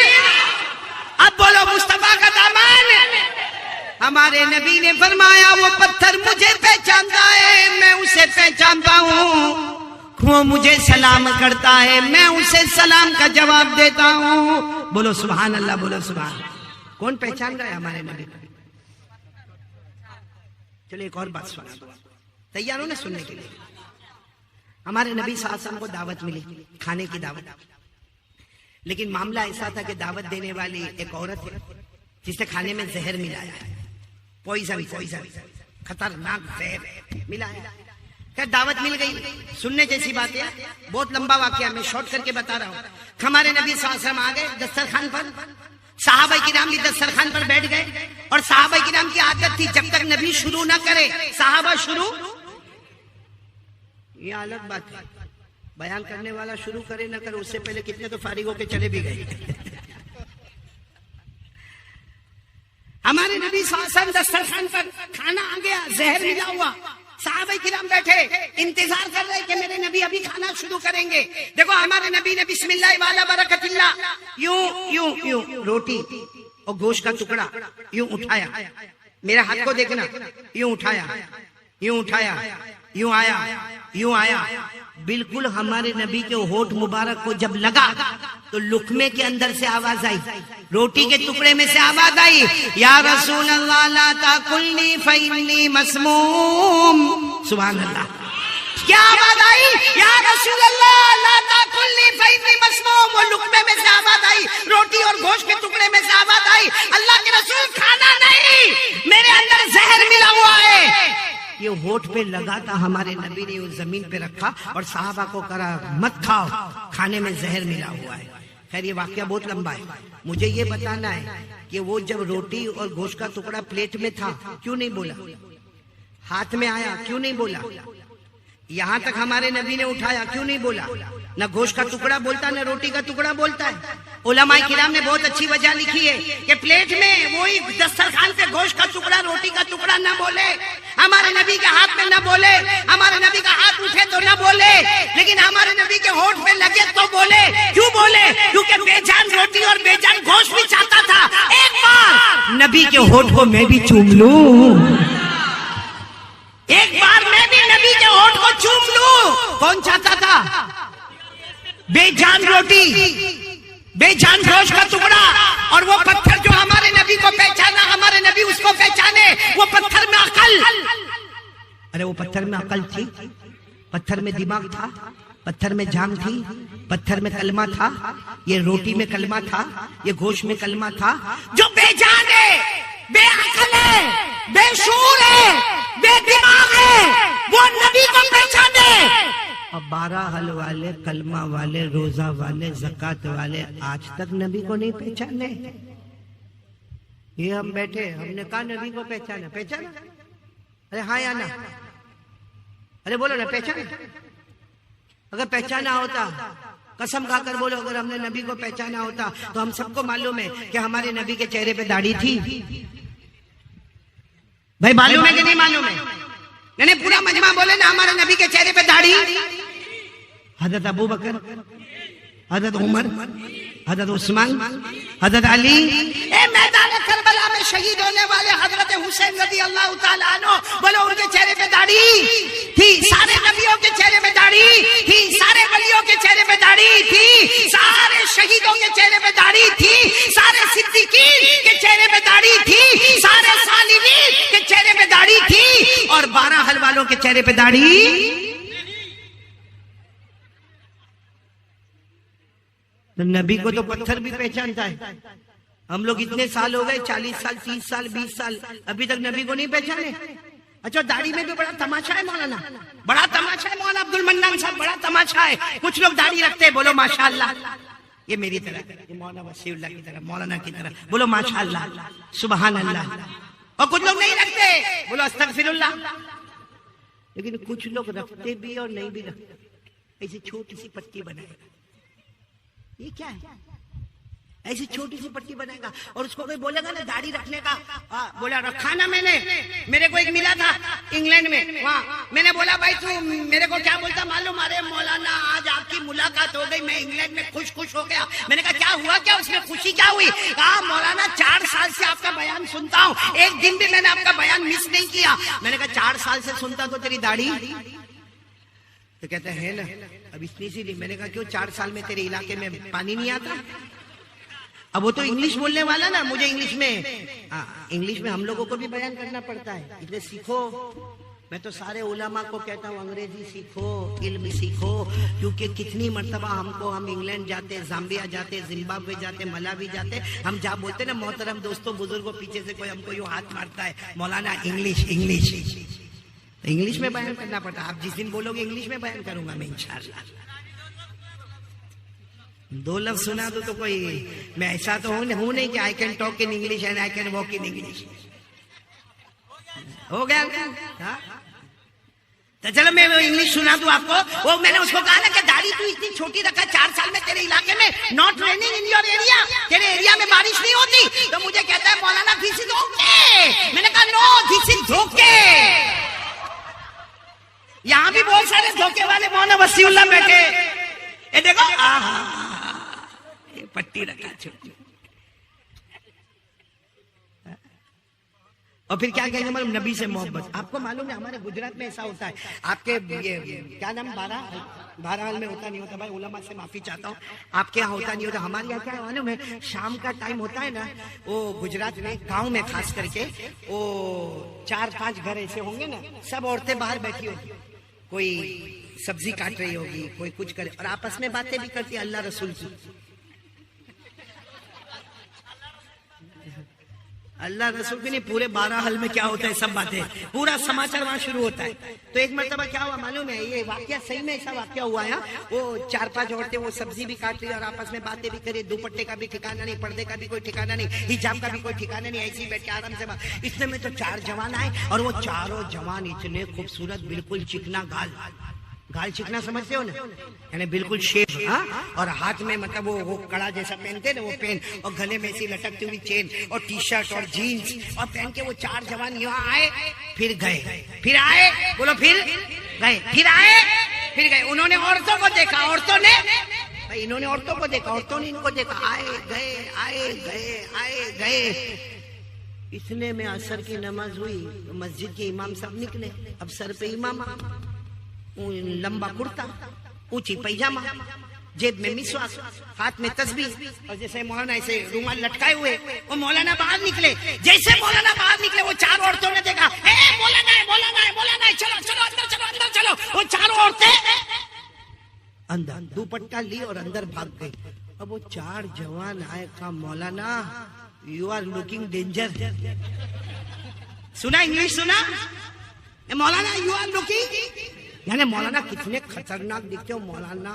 اب بولو مصطفیٰ کا دامن۔ ہمارے نبی نے فرمایا وہ پتھر مجھے پہچانتا ہے، میں اسے پہچانتا ہوں، وہ مجھے سلام کرتا ہے، میں اسے سلام کا جواب دیتا ہوں۔ بولو سبحان اللہ، بولو سبحان اللہ۔ کون پہچان رہا ہے ہمارے نبی کو؟ چلو ایک اور بات سنا، تیار ہو نا سننے کے لیے؟ ہمارے نبی صلی اللہ علیہ وسلم کو دعوت ملی، کھانے کی دعوت، لیکن معاملہ ایسا تھا کہ دعوت دینے والی ایک عورت ہے جس نے کھانے میں زہر ملایا ہے، پوائزن خطرناک زہر ملایا۔ کہ دعوت مل گئی، سننے جیسی بات ہے، بہت لمبا واقعہ، میں شارٹ کر کے بتا رہا ہوں۔ ہمارے نبی صلی اللہ علیہ وسلم آ گئے دسترخوان پر، صحابہ کرام بھی دسترخوان پر بیٹھ گئے، اور صحابہ کرام کی عادت تھی جب تک نبی شروع نہ کرے صحابہ شروع، یہ الگ بات ہے، بیان کرنے والا شروع کرے نہ کرے اس سے پہلے کتنے تو فارغ ہو کے چلے بھی گئے. ہمارے نبی صلی اللہ علیہ وسلم دسترخوان پر کھانا آ گیا, زہر ملا ہوا, صحابہ کرام بیٹھے انتظار کر رہے کہ میرے نبی ابھی کھانا شروع کریں گے. دیکھو ہمارے نبی نے بسم اللہ والا برکت اللہ یوں یوں یوں روٹی اور گوشت کا ٹکڑا یوں اٹھایا, میرے ہاتھ کو دیکھنا, یوں اٹھایا, یوں اٹھایا, یوں آیا, یوں آیا, بالکل ہمارے نبی کے ہونٹ مبارک کو جب لگا تو لقمے کے اندر سے آواز آئی, روٹی کے ٹکڑے میں سے آواز آئی, یا رسول اللہ لا تاکلنی فإنی مسموم. سبحان اللہ. کیا آواز آئی؟ یا رسول اللہ لا تاکلنی فإنی مسموم. وہ لقمے میں سے آواز آئی, روٹی اور گوشت کے ٹکڑے میں سے آواز آئی, اللہ کے رسول کھانا نہیں, میرے اندر زہر ملا ہوا ہے. یہ ہونٹ پہ لگا تھا, ہمارے نبی نے اس زمین پہ رکھا اور صحابہ کو کرا مت کھاؤ, کھانے میں زہر ملا ہوا ہے. خیر یہ واقعہ بہت لمبا ہے, مجھے یہ بتانا ہے کہ وہ جب روٹی اور گوشت کا ٹکڑا پلیٹ میں تھا کیوں نہیں بولا, ہاتھ میں آیا کیوں نہیں بولا, یہاں تک ہمارے نبی نے اٹھایا کیوں نہیں بولا, نہ گوشت کا ٹکڑا بولتا نہ روٹی کا ٹکڑا بولتا ہے. علماء کرام نے بہت اچھی وجہ لکھی ہے کہ پلیٹ میں وہی دسترخوان پہ گوشت کا ٹکڑا روٹی کا ٹکڑا نہ بولے, ہمارے نبی کے ہاتھ میں نہ بولے, ہمارے نبی کا ہاتھ اٹھے تو نہ بولے, لیکن ہمارے نبی کے ہونٹ پہ لگے تو بولے. کیوں بولے؟ کیونکہ بے جان روٹی اور بے جان گوشت بھی چاہتا تھا ایک بار نبی کے ہونٹ کو میں بھی چوم لوں, ایک بار میں بھی نبی کے ہونٹ کو چوم لوں. کون چاہتا تھا؟ بے جان روٹی, بے جان گوشت کا ٹکڑا, اور وہ پتھر جو ہمارے نبی کو پہچانا, ہمارے نبی اس کو پہچانے, وہ پتھر میں عقل. ارے وہ پتھر میں عقل تھی, پتھر میں دماغ تھا, پتھر میں جان تھی, پتھر میں کلمہ تھا, یہ روٹی میں کلمہ تھا, یہ گوشت میں کلمہ تھا. جو بے جان ہے, بے عقل ہے, بے شعور ہے, بے دماغ ہے, وہ نبی کو پہچانے. اب 12 حل والے, کلمہ والے, روزہ والے, زکات والے آج تک نبی کو نہیں پہچانے. یہ ہم بیٹھے, ہم نے کہا نبی کو پہچانا, پہچانا, ارے ہاں یا نا, ارے بولو نا پہچانا. اگر پہچانا ہوتا قسم کھا کر بولو, اگر ہم نے نبی کو پہچانا ہوتا تو ہم سب کو معلوم ہے کہ ہمارے نبی کے چہرے پہ داڑھی تھی. بھائی معلوم ہے کہ نہیں معلوم ہے؟ نہیں پورا مجمع بولے نا, ہمارے نبی کے چہرے پہ داڑھی. حضرت ابو بکر, حضرت عمر, حضرت عثمان, حضرت علی, اے میدان کربلا میں شہید ہونے والے حضرت حسین رضی اللہ تعالیٰ عنہ, بولو ان کے چہرے پہ داڑھی تھی. سارے نبیوں کے چہرے پہ داڑھی تھی, سارے ولیوں کے چہرے پہ داڑھی تھی, سارے شہیدوں کے چہرے پہ داڑھی تھی, سارے صدیقین کے چہرے پہ داڑھی تھی, سارے صالحین کے چہرے پہ داڑھی تھی, اور 12 حل والوں کے چہرے پہ داڑھی. نبی کو تو پتھر بھی پہچانتا ہے. ہم لوگ اتنے سال ہو گئے, 40 سال, 30 سال, 20 سال, ابھی تک نبی کو نہیں پہچانے. اچھا داڑھی میں بھی بڑا تماشا ہے مولانا, بڑا تماشا ہے مولانا عبد المنان صاحب, بڑا تماشا ہے. کچھ لوگ داڑھی رکھتے ہیں, بولو ماشاءاللہ. یہ میری طرح, یہ مولانا وسیع اللہ کی طرح, مولانا کی طرح, بولو ماشاءاللہ, سبحان اللہ. اور کچھ لوگ نہیں رکھتے, بولو استغفر اللہ. لیکن کچھ لوگ رکھتے بھی اور نہیں بھی رکھتے. ایسی چھوٹی سی پٹی بنائے, یہ کیا ہے؟ ایسی چھوٹی سی پٹی بنائے گا, اور اس کو کوئی بولے گا نا داڑھی رکھنے کا, بولا رکھا نا میں نے, میرے کو ایک ملا تھا انگلینڈ میں, وہاں میں نے بولا بھائی تو میرے کو کیا بولتا معلوم, ارے مولانا آج آپ کی ملاقات ہو گئی, میں انگلینڈ میں خوش ہو گیا. میں نے کہا کیا ہوا, کیا اس میں خوشی کیا ہوئی؟ کہا مولانا 4 سال سے آپ کا بیان سنتا ہوں, ایک دن بھی میں نے آپ کا بیان مس نہیں کیا. میں نے کہا 4 سال سے سنتا تو تیری داڑھی, تو کہتے ہیں نا اب اتنی سی. میں نے کہا کیوں 4 سال میں تیرے علاقے میں پانی نہیں آتا؟ اب وہ تو انگلش بولنے والا نا, مجھے انگلش میں ہم لوگوں کو بھی بیان کرنا پڑتا ہے, اس لیے سیکھو. میں تو سارے علماء کو کہتا ہوں انگریزی سیکھو, علم سیکھو, کیونکہ کتنی مرتبہ ہم انگلینڈ جاتے, زامبیا جاتے, زمبابوے جاتے, ملاوی جاتے, ہم جا بولتے نا محترم دوستوں بزرگوں, پیچھے سے کوئی ہم کو یوں ہاتھ مارتا ہے, مولانا انگلش. انگلش میں بیان کرنا پڑتا. آپ جس دن بولو گے انگلش میں بیان کروں گا میں انشاءاللہ. 2 لفظ سنا تو کوئی, میں ایسا تو ہوں نہیں کہ I can talk in English and I can walk in English. ہو گیا تو چلو میں انگلش سنا دوں آپ کو. وہ میں نے اس کو کہا نا کہ داڑھی تو اتنی چھوٹی رکھا 4 سال میں تیرے علاقے میں, not raining in your area, تیرے ایریا میں بارش نہیں ہوتی. تو مجھے کہتا ہے مولانا دس از اوکے. میں نے کہا نو دس از دھوکے. یہاں بھی بہت سارے دھوکے والے مولانا وسیع اللہ بیٹھے. یہ دیکھو یہ پٹی رکھا چھوٹی. اور پھر کیا کہیں گے معلوم, نبی سے محبت. آپ کو معلوم ہے ہمارے گجرات میں ایسا ہوتا ہے. آپ کے کیا نام بہرحال میں ہوتا نہیں ہوتا بھائی, علماء سے معافی چاہتا ہوں. آپ کے یہاں ہوتا نہیں ہوتا, ہمارے یہاں کیا ہے معلوم ہے, شام کا ٹائم ہوتا ہے نا, وہ گجرات میں گاؤں میں خاص کر کے وہ 4-5 گھر ایسے ہوں گے نا, سب عورتیں باہر بیٹھی ہوگی, کوئی سبزی کاٹ رہی ہوگی, کوئی کچھ کرے, اور آپس میں باتیں بھی کرتی ہے اللہ رسول کی. اللہ رسول کی نہیں, پورے 12 حل میں کیا ہوتا ہے سب باتیں, پورا سماچار وہاں شروع ہوتا ہے. تو ایک مرتبہ کیا ہوا معلوم ہے, یہ واقعہ صحیح میں ایسا واقعہ ہوا ہے. وہ 4-5 عورتیں وہ سبزی بھی کاٹ رہی اور آپس میں باتیں بھی کری, دوپٹے کا بھی ٹھکانا نہیں, پردے کا بھی کوئی ٹھکانا نہیں, حجاب کا بھی کوئی ٹھکانا نہیں, ایسے ہی بیٹھ کے آرام سے بات. اتنے میں تو 4 جوان آئے, اور وہ چاروں جوان اتنے خوبصورت, بالکل چکنا گال, گال چکنا سمجھتے ہو نا, یعنی بالکل شیپ, اور ہاتھ میں مطلب وہ کڑا جیسا پہنتے نا وہ پہن, اور گلے میں ایسی لٹکتی ہوئی چین, اور ٹی شرٹ اور جینس اور پہن کے وہ 4 جوان یہاں آئے, پھر گئے, پھر آئے, بولو پھر گئے, پھر آئے, پھر گئے. انہوں نے عورتوں کو دیکھا, عورتوں نے بھائی انہوں نے عورتوں کو دیکھا, عورتوں نے ان کو دیکھا, آئے گئے آئے گئے آئے گئے. اتنے میں عصر کی نماز ہوئی, مسجد کے امام صاحب نکلے. اب سر پہ امامہ, لمبا کرتا, اونچی پیجامہ, جیب میں مسواک, ہاتھ میں تسبیح, اور جیسے مولانا ایسے رومال لٹکائے ہوئے. وہ مولانا باہر نکلے, جیسے مولانا باہر نکلے وہ 4 عورتوں نے دیکھا, مولانا ہے مولانا ہے مولانا ہے, چلو چلو اندر چلو اندر چلو. وہ 4 عورتیں اندر دوپٹہ لی اور اندر بھاگ گئی. اب وہ 4 جوان آئے, کہا مولانا یو آر لوکنگ ڈینجر. سنا انگلش سنا, مولانا یو آر لوکنگ, یعنی مولانا کتنے خطرناک دکھتے ہو. مولانا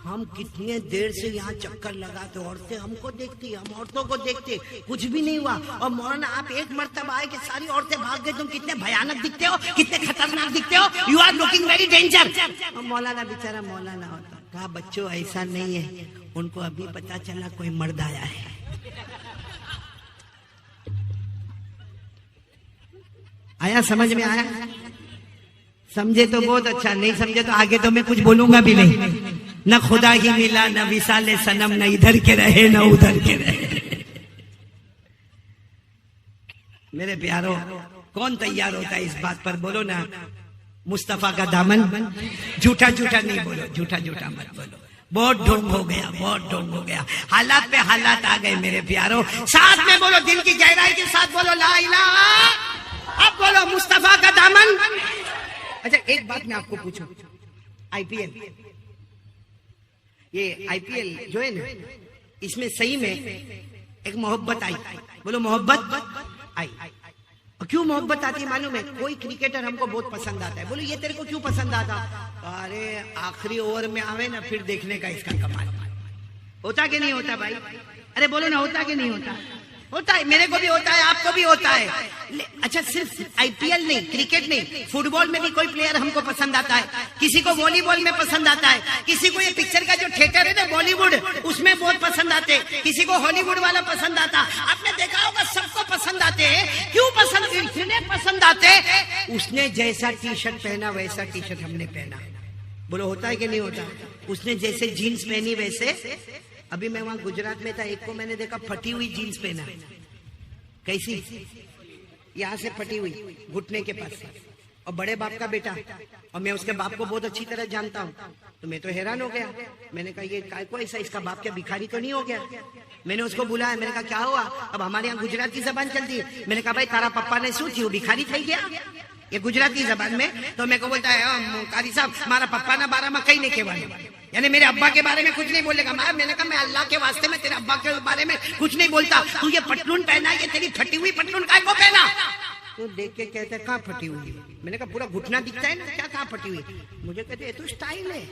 ہم کتنے دیر سے یہاں چکر لگاتے, عورتیں ہم کو دیکھتی, ہم عورتوں کو دیکھتے, کچھ بھی نہیں ہوا. اور مولانا آپ ایک مرتبہ آئے کہ ساری عورتیں بھاگ گئے, تم کتنے بھیانک دکھتے ہو, کتنے خطرناک دکھتے ہو, you are looking very danger. اور مولانا بیچارہ مولانا ہوتا, کہا بچوں ایسا نہیں ہے, ان کو ابھی پتا چلا کوئی مرد آیا ہے. آیا سمجھ میں آیا؟ سمجھے تو بہت اچھا, نہیں سمجھے تو آگے تو میں کچھ بولوں گا بھی نہیں. نہ خدا ہی ملا, نہ وصال صنم, نہ ادھر کے رہے نہ ادھر کے رہے. میرے پیاروں, کون تیار ہوتا ہے اس بات پر, بولو نا مصطفیٰ کا دامن. جھوٹا جھوٹا نہیں بولو, جھوٹا جھوٹا مت بولو. بہت ڈھونگ ہو گیا, بہت ڈھونگ ہو گیا, حالات پہ حالات آ گئے میرے پیاروں. ساتھ میں بولو, دل کی گہرائی کے ساتھ بولو لا الہ. اب بولو مصطفیٰ کا دامن. اچھا ایک بات میں آپ کو پوچھوں, آئی پی ایل, یہ آئی پی ایل جو ہے نا, اس میں صحیح میں ایک محبت آئی, بولو محبت آئی. اور کیوں محبت آتی ہے معلوم ہے, کوئی کرکٹر ہم کو بہت پسند آتا ہے, بولو یہ تیرے کو کیوں پسند آتا, ارے آخری اوور میں آوے نا پھر دیکھنے کا اس کا کمال. ہوتا کہ نہیں ہوتا بھائی, ارے بولو نا ہوتا کہ نہیں ہوتا, ہوتا ہے, میرے کو بھی ہوتا ہے, آپ کو بھی ہوتا ہے. اچھا صرف آئی پی ایل نہیں, کرکٹ نہیں, فٹ بال میں بھی کوئی پلیئر ہم کو پسند آتا ہے, کسی کو والی بال میں پسند آتا ہے, کسی کو یہ پکچر کا جو تھیٹر ہے نا بالی ووڈ, اس میں بہت پسند آتے, کسی کو ہالی ووڈ والا پسند آتا. آپ نے دیکھا ہوگا سب کو پسند آتے ہیں. کیوں پسند, اتنے پسند آتے, اس نے جیسا ٹی شرٹ پہنا ویسا ٹی شرٹ ہم نے پہنا. بولو ہوتا ہے کہ نہیں ہوتا, اس نے جیسے جینس پہنی ویسے. ابھی میں وہاں گجرات میں تھا, ایک کو میں نے دیکھا پھٹی ہوئی جینس پہنا. کیسی, یہاں سے پھٹی ہوئی گھٹنے کے پاس سے, اور بڑے باپ کا بیٹا, اور میں اس کے باپ کو بہت اچھی طرح جانتا ہوں. تو میں تو حیران ہو گیا, میں نے کہا یہ کائے کو ایسا, اس کا باپ کیا بھکاری تو نہیں ہو گیا. میں نے اس کو بلایا, میں نے کہا کیا ہوا, اب ہمارے یہاں گجرات کی زبان چلتی ہے. میں نے کہا بھائی تارا پپا نے سو تھی, وہ بھکاری تھئی گیا, یہ گجراتی زبان میں. تو میں کو بولتا ہے قاری صاحب ہمارا پپا نا بارہ میں کہیں نہیں کہوانے, یعنی میرے ابا کے بارے میں کچھ نہیں بولے گا. میں نے کہا میں اللہ کے واسطے میں تیرے ابا کے بارے میں کچھ نہیں بولتا, تو یہ پٹلون پہنا, یہ تیری پھٹی ہوئی پٹلون کائے کو پہنا. تو دیکھ کے کہتے کہاں پھٹی ہوئی, میں نے کہا پورا گھٹنا دکھتا ہے نا, کیا کہاں پھٹی ہوئی. مجھے کہتے یہ تو سٹائل ہے,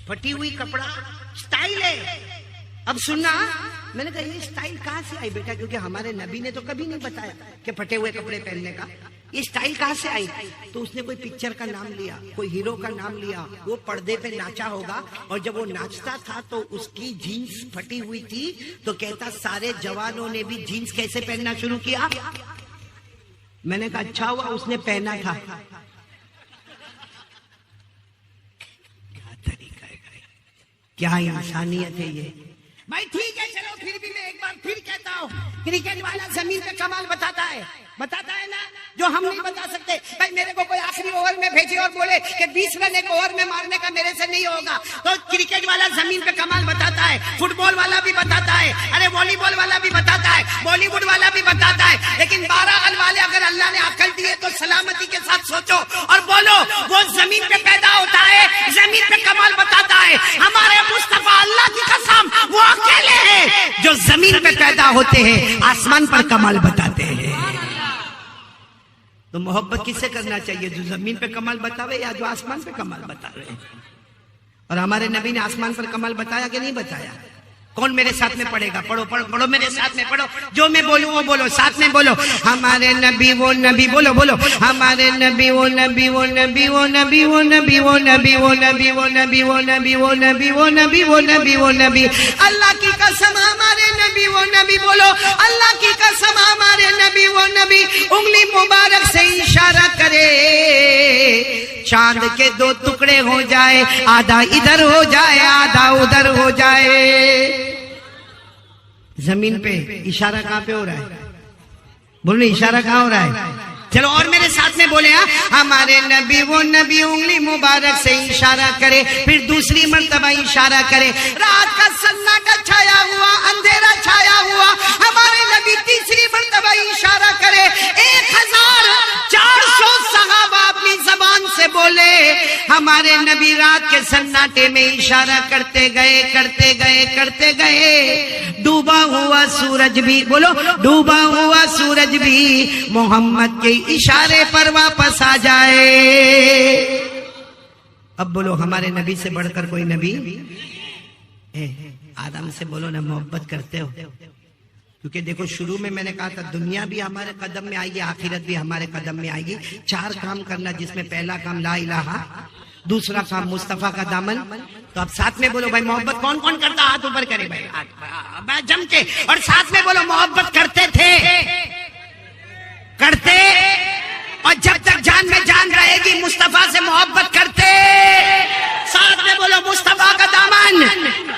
پھٹی ہوئی کپڑا سٹائل ہے. اب سننا, میں نے کہا یہ سٹائل کہاں سے آئی بیٹا, کیونکہ ہمارے نبی نے تو کبھی نہیں بتایا کہ پھٹے ہوئے کپڑے پہننے کا. یہ اسٹائل کہاں سے آئی؟ تو اس نے کوئی پکچر کا نام لیا، کوئی ہیرو کا نام لیا، وہ پردے پہ ناچا ہوگا، اور جب وہ ناچتا تھا تو اس کی جینس پھٹی ہوئی تھی، تو کہتا سارے جوانوں نے بھی جینس کیسے پہننا شروع کیا؟ میں نے کہا اچھا ہوا اس نے پہنا تھا. کیا طریقہ ہے، کیا انسانیت ہے یہ. بھائی ٹھیک ہے چلو، پھر بھی میں ایک بار پھر کہتا ہوں، کرکٹ والا زمین پہ کمال بتاتا ہے نا، جو ہم نہیں بتا سکتے. بھائی میرے کو کوئی آخری اوور میں بھیجے اور بولے کہ 20 رن ایک اوور میں مارنے کا میرے سے نہیں ہوگا، تو کرکٹ والا زمین پہ کمال بتاتا ہے، فٹ بال والا بھی بتاتا ہے، ارے والی بال والا بھی بتاتا ہے، بالی ووڈ والا بھی بتاتا ہے. لیکن 12 ال والے اگر اللہ نے عقل دی ہے تو سلامتی کے ساتھ سوچو اور بولو، وہ زمین پہ پیدا ہوتا ہے، زمین پہ کمال بتاتا ہے. ہمارے مصطفیٰ اللہ کی قسم وہ اکیلے ہیں جو زمین پہ پیدا ہوتے ہیں، آسمان پر کمال بتاتے ہیں. تو محبت کس سے کرنا چاہیے؟ جو زمین پہ کمال بتاوے یا جو آسمان پہ کمال بتاوے؟ اور ہمارے نبی نے آسمان پر کمال بتایا کہ نہیں بتایا؟ کون میرے ساتھ میں پڑھے گا؟ پڑھو پڑھو پڑھو، میرے ساتھ میں پڑھو، جو میں بولوں وہ بولو، ساتھ میں بولو. ہمارے نبی وہ نبی، بولو بولو، ہمارے نبی وہ نبی وہ نبی وہ نبی وہ نبی وہ نبی وہ نبی وہ نبی وہ نبی وہ نبی وہ نبی وہ نبی وہ نبی. اللہ کی قسم ہمارے نبی وہ نبی، بولو اللہ کی قسم ہمارے نبی وہ نبی. انگلی مبارک سے اشارہ کرے، چاند کے 2 ٹکڑے ہو جائے، آدھا ادھر ہو جائے آدھا ادھر ہو جائے. زمین پہ اشارہ کہاں پہ ہو رہا ہے؟ بولو اشارہ کہاں ہو رہا ہے؟ چلو اور میرے ساتھ میں بولے، ہمارے نبی وہ نبی، انگلی مبارک سے اشارہ کرے، پھر دوسری مرتبہ اشارہ کرے. رات کا سناٹا چھایا ہوا، اندھیرا چھایا ہوا، ہمارے نبی تیسری مرتبہ اشارہ کرے. 1400 صحابہ اپنی زبان سے بولے، ہمارے نبی رات کے سناٹے میں اشارہ کرتے گئے کرتے گئے کرتے گئے. ڈوبا ہوا سورج بھی، بولو ڈوبا ہوا سورج بھی محمد کے اشارے پر واپس آ جائے. اب بولو ہمارے نبی سے بڑھ کر کوئی نبی؟ آدم سے بولو نا، محبت کرتے ہو؟ کیونکہ دیکھو شروع میں نے کہا تھا دنیا بھی ہمارے قدم میں آئے گی، آخرت بھی ہمارے قدم میں آئے گی. 4 کام کرنا، جس میں پہلا کام لا الہ، دوسرا کام مصطفیٰ کا دامن. تو اب ساتھ میں بولو بھائی محبت کون کون کرتا؟ ہاتھ اوپر کرے بھائی جم کے، اور ساتھ میں بولو محبت کرتے تھے، کرتے، اور جب تک جان میں جان رہے گی مصطفیٰ سے محبت کرتے. ساتھ میں بولو مصطفیٰ کا دامن،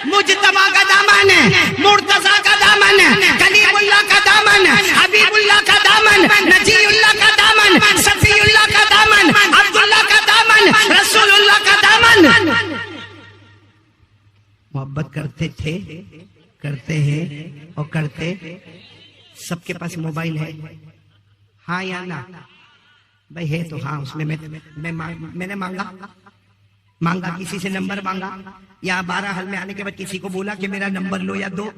مجتبیٰ کا دامن، مرتضیٰ کا دامن، کلیم اللہ کا دامن، حبیب اللہ کا دامن، نجی اللہ کا دامن، صفی اللہ کا دامن، عبداللہ کا دامن، رسول اللہ کا دامن. محبت کرتے تھے، کرتے ہیں اور کرتے. سب کے پاس موبائل ہے؟ ہاں یا نہ؟ بھائی ہے تو ہاں. اس میں میں نے مانگا کسی سے نمبر مانگا، یا 12 حل میں آنے کے بعد کسی کو بولا کہ میرا نمبر لو یا دو؟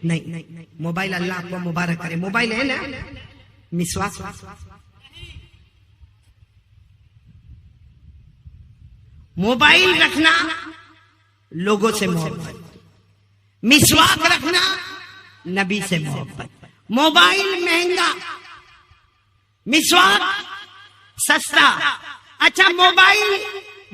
نہیں. موبائل اللہ آپ کو مبارک کرے. موبائل ہے نا؟ مسواک، موبائل رکھنا لوگوں سے محبت، مسواک رکھنا نبی سے محبت. موبائل مہنگا، مسواک سستا. اچھا موبائل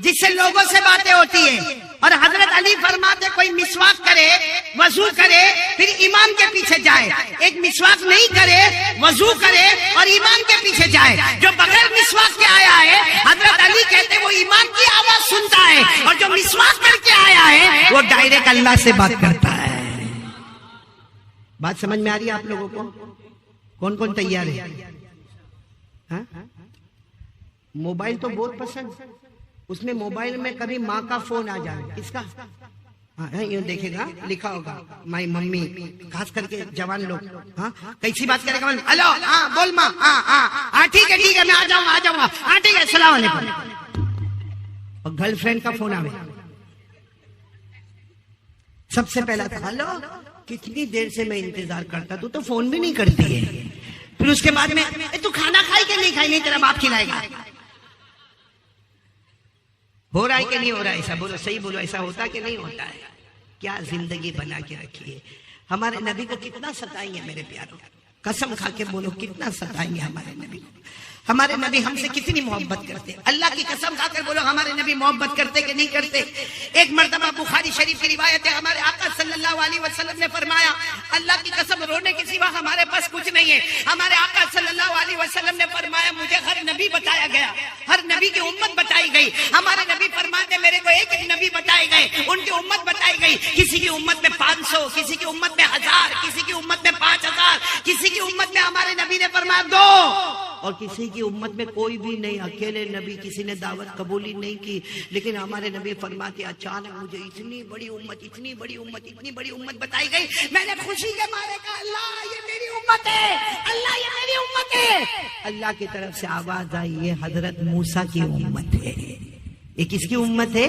جس سے لوگوں سے باتیں ہوتی ہیں، اور حضرت علی فرماتے کوئی مسواک کرے، وضو کرے، پھر امام کے پیچھے جائے. ایک مسواک نہیں کرے، وضو کرے اور امام کے پیچھے جائے. جو بغیر مسواک کے آیا ہے، حضرت علی کہتے وہ امام کی آواز سنتا ہے، اور جو مسواک کر کے آیا ہے وہ ڈائریکٹ اللہ سے بات کرتا ہے. بات سمجھ میں آ رہی ہے آپ لوگوں کو؟ کون کون تیار ہے؟ موبائل تو بہت پسند. اس میں موبائل میں کبھی ماں کا فون آ جائے، کس کا؟ یہ دیکھے گا لکھا ہوگا مائی ممی، خاص کر کے جوان لوگ. ہاں کیسی بات کرے گا؟ ہلو، ہاں بول ماں، ہاں ٹھیک ہے میں آ جاؤں گا، ہاں ٹھیک ہے السلام علیکم. اور گرل فرینڈ کا فون آوے، سب سے پہلا تھا ہلو، کتنی دیر سے میں انتظار کرتا، تو فون بھی نہیں کرتی ہے. پھر اس کے بعد میں تو کھانا کھائی کہ نہیں کھائی؟ نہیں تیرا باپ کھلائے گا. ہو رہا ہے کہ نہیں ہو رہا ہے؟ ایسا بولو، صحیح بولو، ایسا ہوتا کہ نہیں ہوتا ہے؟ کیا زندگی بنا کے رکھی ہے. ہمارے نبی کو کتنا ستائیں گے میرے پیاروں، قسم کھا کے بولو کتنا ستائیں گے ہمارے نبی کو. ہمارے نبی ہم سے کتنی محبت کرتے. اللہ کی قسم کھا کر بولو ہمارے نبی محبت کرتے کہ نہیں کرتے؟ ایک مرتبہ بخاری شریف کی روایت ہے, ہمارے آقا صلی اللہ علیہ وسلم نے فرمایا, اللہ کی قسم رونے کے سوا ہمارے پاس کچھ نہیں ہے. ہمارے آقا صلی اللہ علیہ وسلم نے فرمایا مجھے ہر نبی بتایا گیا, ہر نبی کی امت بتائی گئی. ہمارے نبی فرماتے میرے کو ایک ایک نبی بتائے گئے, ان کی امت بتائی گئی. کسی کی امت میں 500, کسی کی امت میں 1000, کسی کی امت میں 5000, کسی کی امت میں ہمارے نبی نے فرمایا 2, اور کسی کی امت میں کوئی بھی نہیں, اکیلے نبی, کسی نے دعوت قبولی نہیں کی. لیکن ہمارے نبی فرماتے اچانک مجھے اتنی بڑی امت, اتنی بڑی امت, اتنی بڑی امت بتائی گئی. میں نے خوشی کے مارے کہا اللہ یہ میری امت ہے, اللہ یہ میری امت ہے. اللہ کی طرف سے آواز آئی یہ حضرت موسیٰ کی امت ہے. یہ کس کی امت ہے؟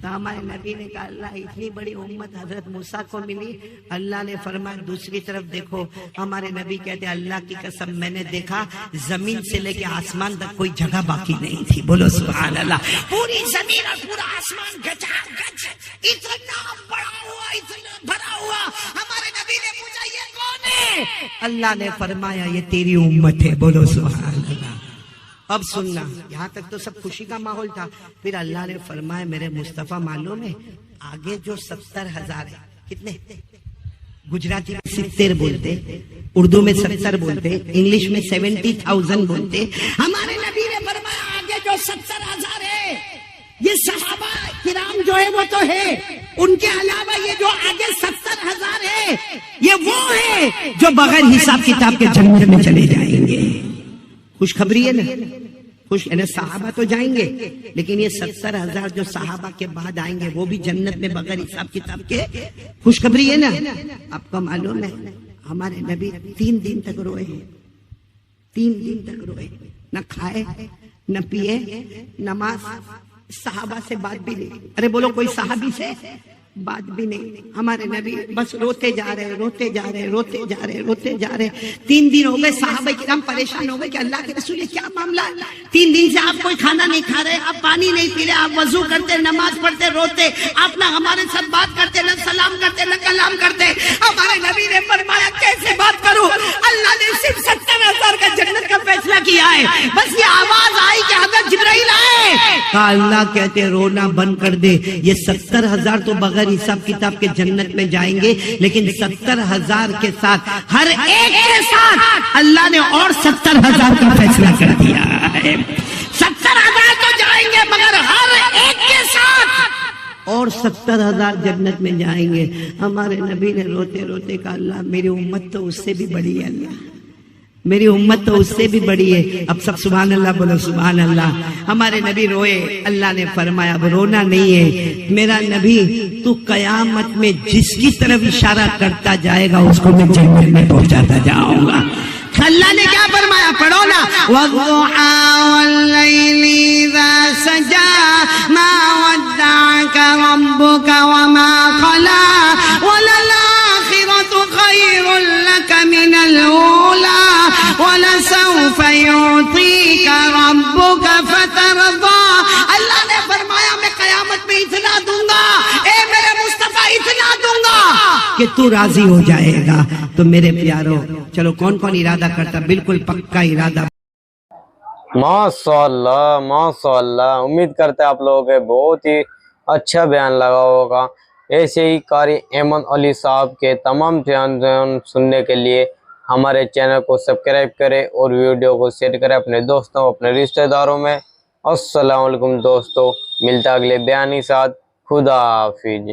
تو ہمارے نبی نے کہا اللہ اتنی بڑی امت حضرت موسیٰ کو ملی. اللہ نے فرمایا دوسری طرف دیکھو. ہمارے نبی کہتے اللہ کی قسم میں نے دیکھا زمین سے لے کے آسمان تک کوئی جگہ باقی نہیں تھی. بولو سبحان اللہ. پوری زمین اور پورا آسمان گچا گچ اتنا بڑا ہوا, اتنا بھرا ہوا. ہمارے نبی نے پوچھا یہ کون ہے؟ اللہ نے فرمایا یہ تیری امت ہے. بولو سبحان اللہ. اب سننا, یہاں تک تو سب خوشی کا ماحول تھا. پھر اللہ نے فرمایا میرے مصطفیٰ معلوم ہے آگے جو 70,000 ہے, کتنے گجراتی میں 70 بولتے, اردو میں 70 بولتے, انگلش میں 70,000 بولتے. ہمارے نبی نے فرمایا آگے جو 70,000 ہے یہ صحابہ کرام جو ہے وہ تو ہے, ان کے علاوہ یہ جو آگے 70,000 ہے یہ وہ ہے جو بغیر حساب کتاب کے جنت میں چلے جائیں گے. خوشخبری ہے نا, خوش ہے نا. صحابہ تو جائیں گے لیکن یہ 70,000 جو صحابہ کے بعد آئیں گے وہ بھی جنت میں بغیر حساب کتاب کے. خوشخبری ہے نا. آپ کو معلوم ہے ہمارے نبی 3 دن تک روئے, 3 دن تک روئے, نہ کھائے نہ پیے, نماز, صحابہ سے بات بھی نہیں. ارے بولو کوئی صحابی سے بات بھی نہیں. ہمارے نبی بس روتے جا رہے, روتے جا رہے, روتے جا رہے, روتے جا رہے. 3 دن ہو گئے, صحابہ کرام پریشان ہو گئے کہ اللہ کے رسول یہ کیا معاملہ ہے؟ 3 دن سے آپ کوئی کھانا نہیں کھا رہے, آپ پانی نہیں پی رہے, آپ وضو کرتے, نماز پڑھتے, روتے, آپ نہ ہمارے ساتھ بات کرتے, نہ سلام کرتے, نہ کلام کرتے. ہمارے نبی نے فرمایا کیسے بات کروں؟ اللہ نے صرف 70,000 کا جنت کا فیصلہ کیا ہے. بس یہ آواز آئی کہ حضرت جبرائیل آئے. کہا اللہ کہتے رونا بند کر دے, یہ 70,000 تو بغیر حساب کتاب کے جنت میں جائیں گے, لیکن 70,000 کے ساتھ ہر ایک کے ساتھ اللہ نے اور 70,000 کا فیصلہ کر دیا ہے. 70,000 تو جائیں گے مگر ہر ایک کے ساتھ اور 70,000 جنت میں جائیں گے. ہمارے نبی نے روتے روتے کہا اللہ میری امت تو اس سے بھی بڑی ہے, اللہ میری امت تو اس سے بھی بڑی ہے. اب سب سبحان اللہ بولو سبحان اللہ. ہمارے نبی روئے. اللہ نے فرمایا اب رونا نہیں ہے میرا نبی, تو قیامت میں جس کی طرف اشارہ کرتا جائے گا اس کو میں جنت میں پہنچاتا جاؤں گا. اللہ نے کیا فرمایا پڑھو نا, وَالضُّحَىٰ وَاللَّيْلِ إِذَا سَجَىٰ مَا وَدَّعَكَ رَبُّكَ وَمَا قَلَىٰ وَلَلْآخِرَةُ خَيْرٌ لَكَ مِنَ الْأُولَىٰ وَلَسَوْفَ يُعْطِيكَ رَبُّكَ فَتَرْضَىٰ. اللہ نے فرمایا میں قیامت میں اتنا دوں گا, اے میرے مصطفیٰ اتنا دوں گا کہ تو راضی ہو جائے گا. تو میرے پیارو چلو کون کون ارادہ کرتا, بالکل پکا ارادہ. ماشاءاللہ ماشاءاللہ. امید کرتے ہیں آپ لوگوں کے بہت ہی اچھا بیان لگا ہوگا. ایسے ہی قاری ایمن علی صاحب کے تمام بیان سننے کے لیے ہمارے چینل کو سبسکرائب کریں اور ویڈیو کو شیئر کریں اپنے دوستوں, اپنے رشتہ داروں میں. السلام علیکم دوستو, ملتا اگلے بیان کے ساتھ. خدا حافظ.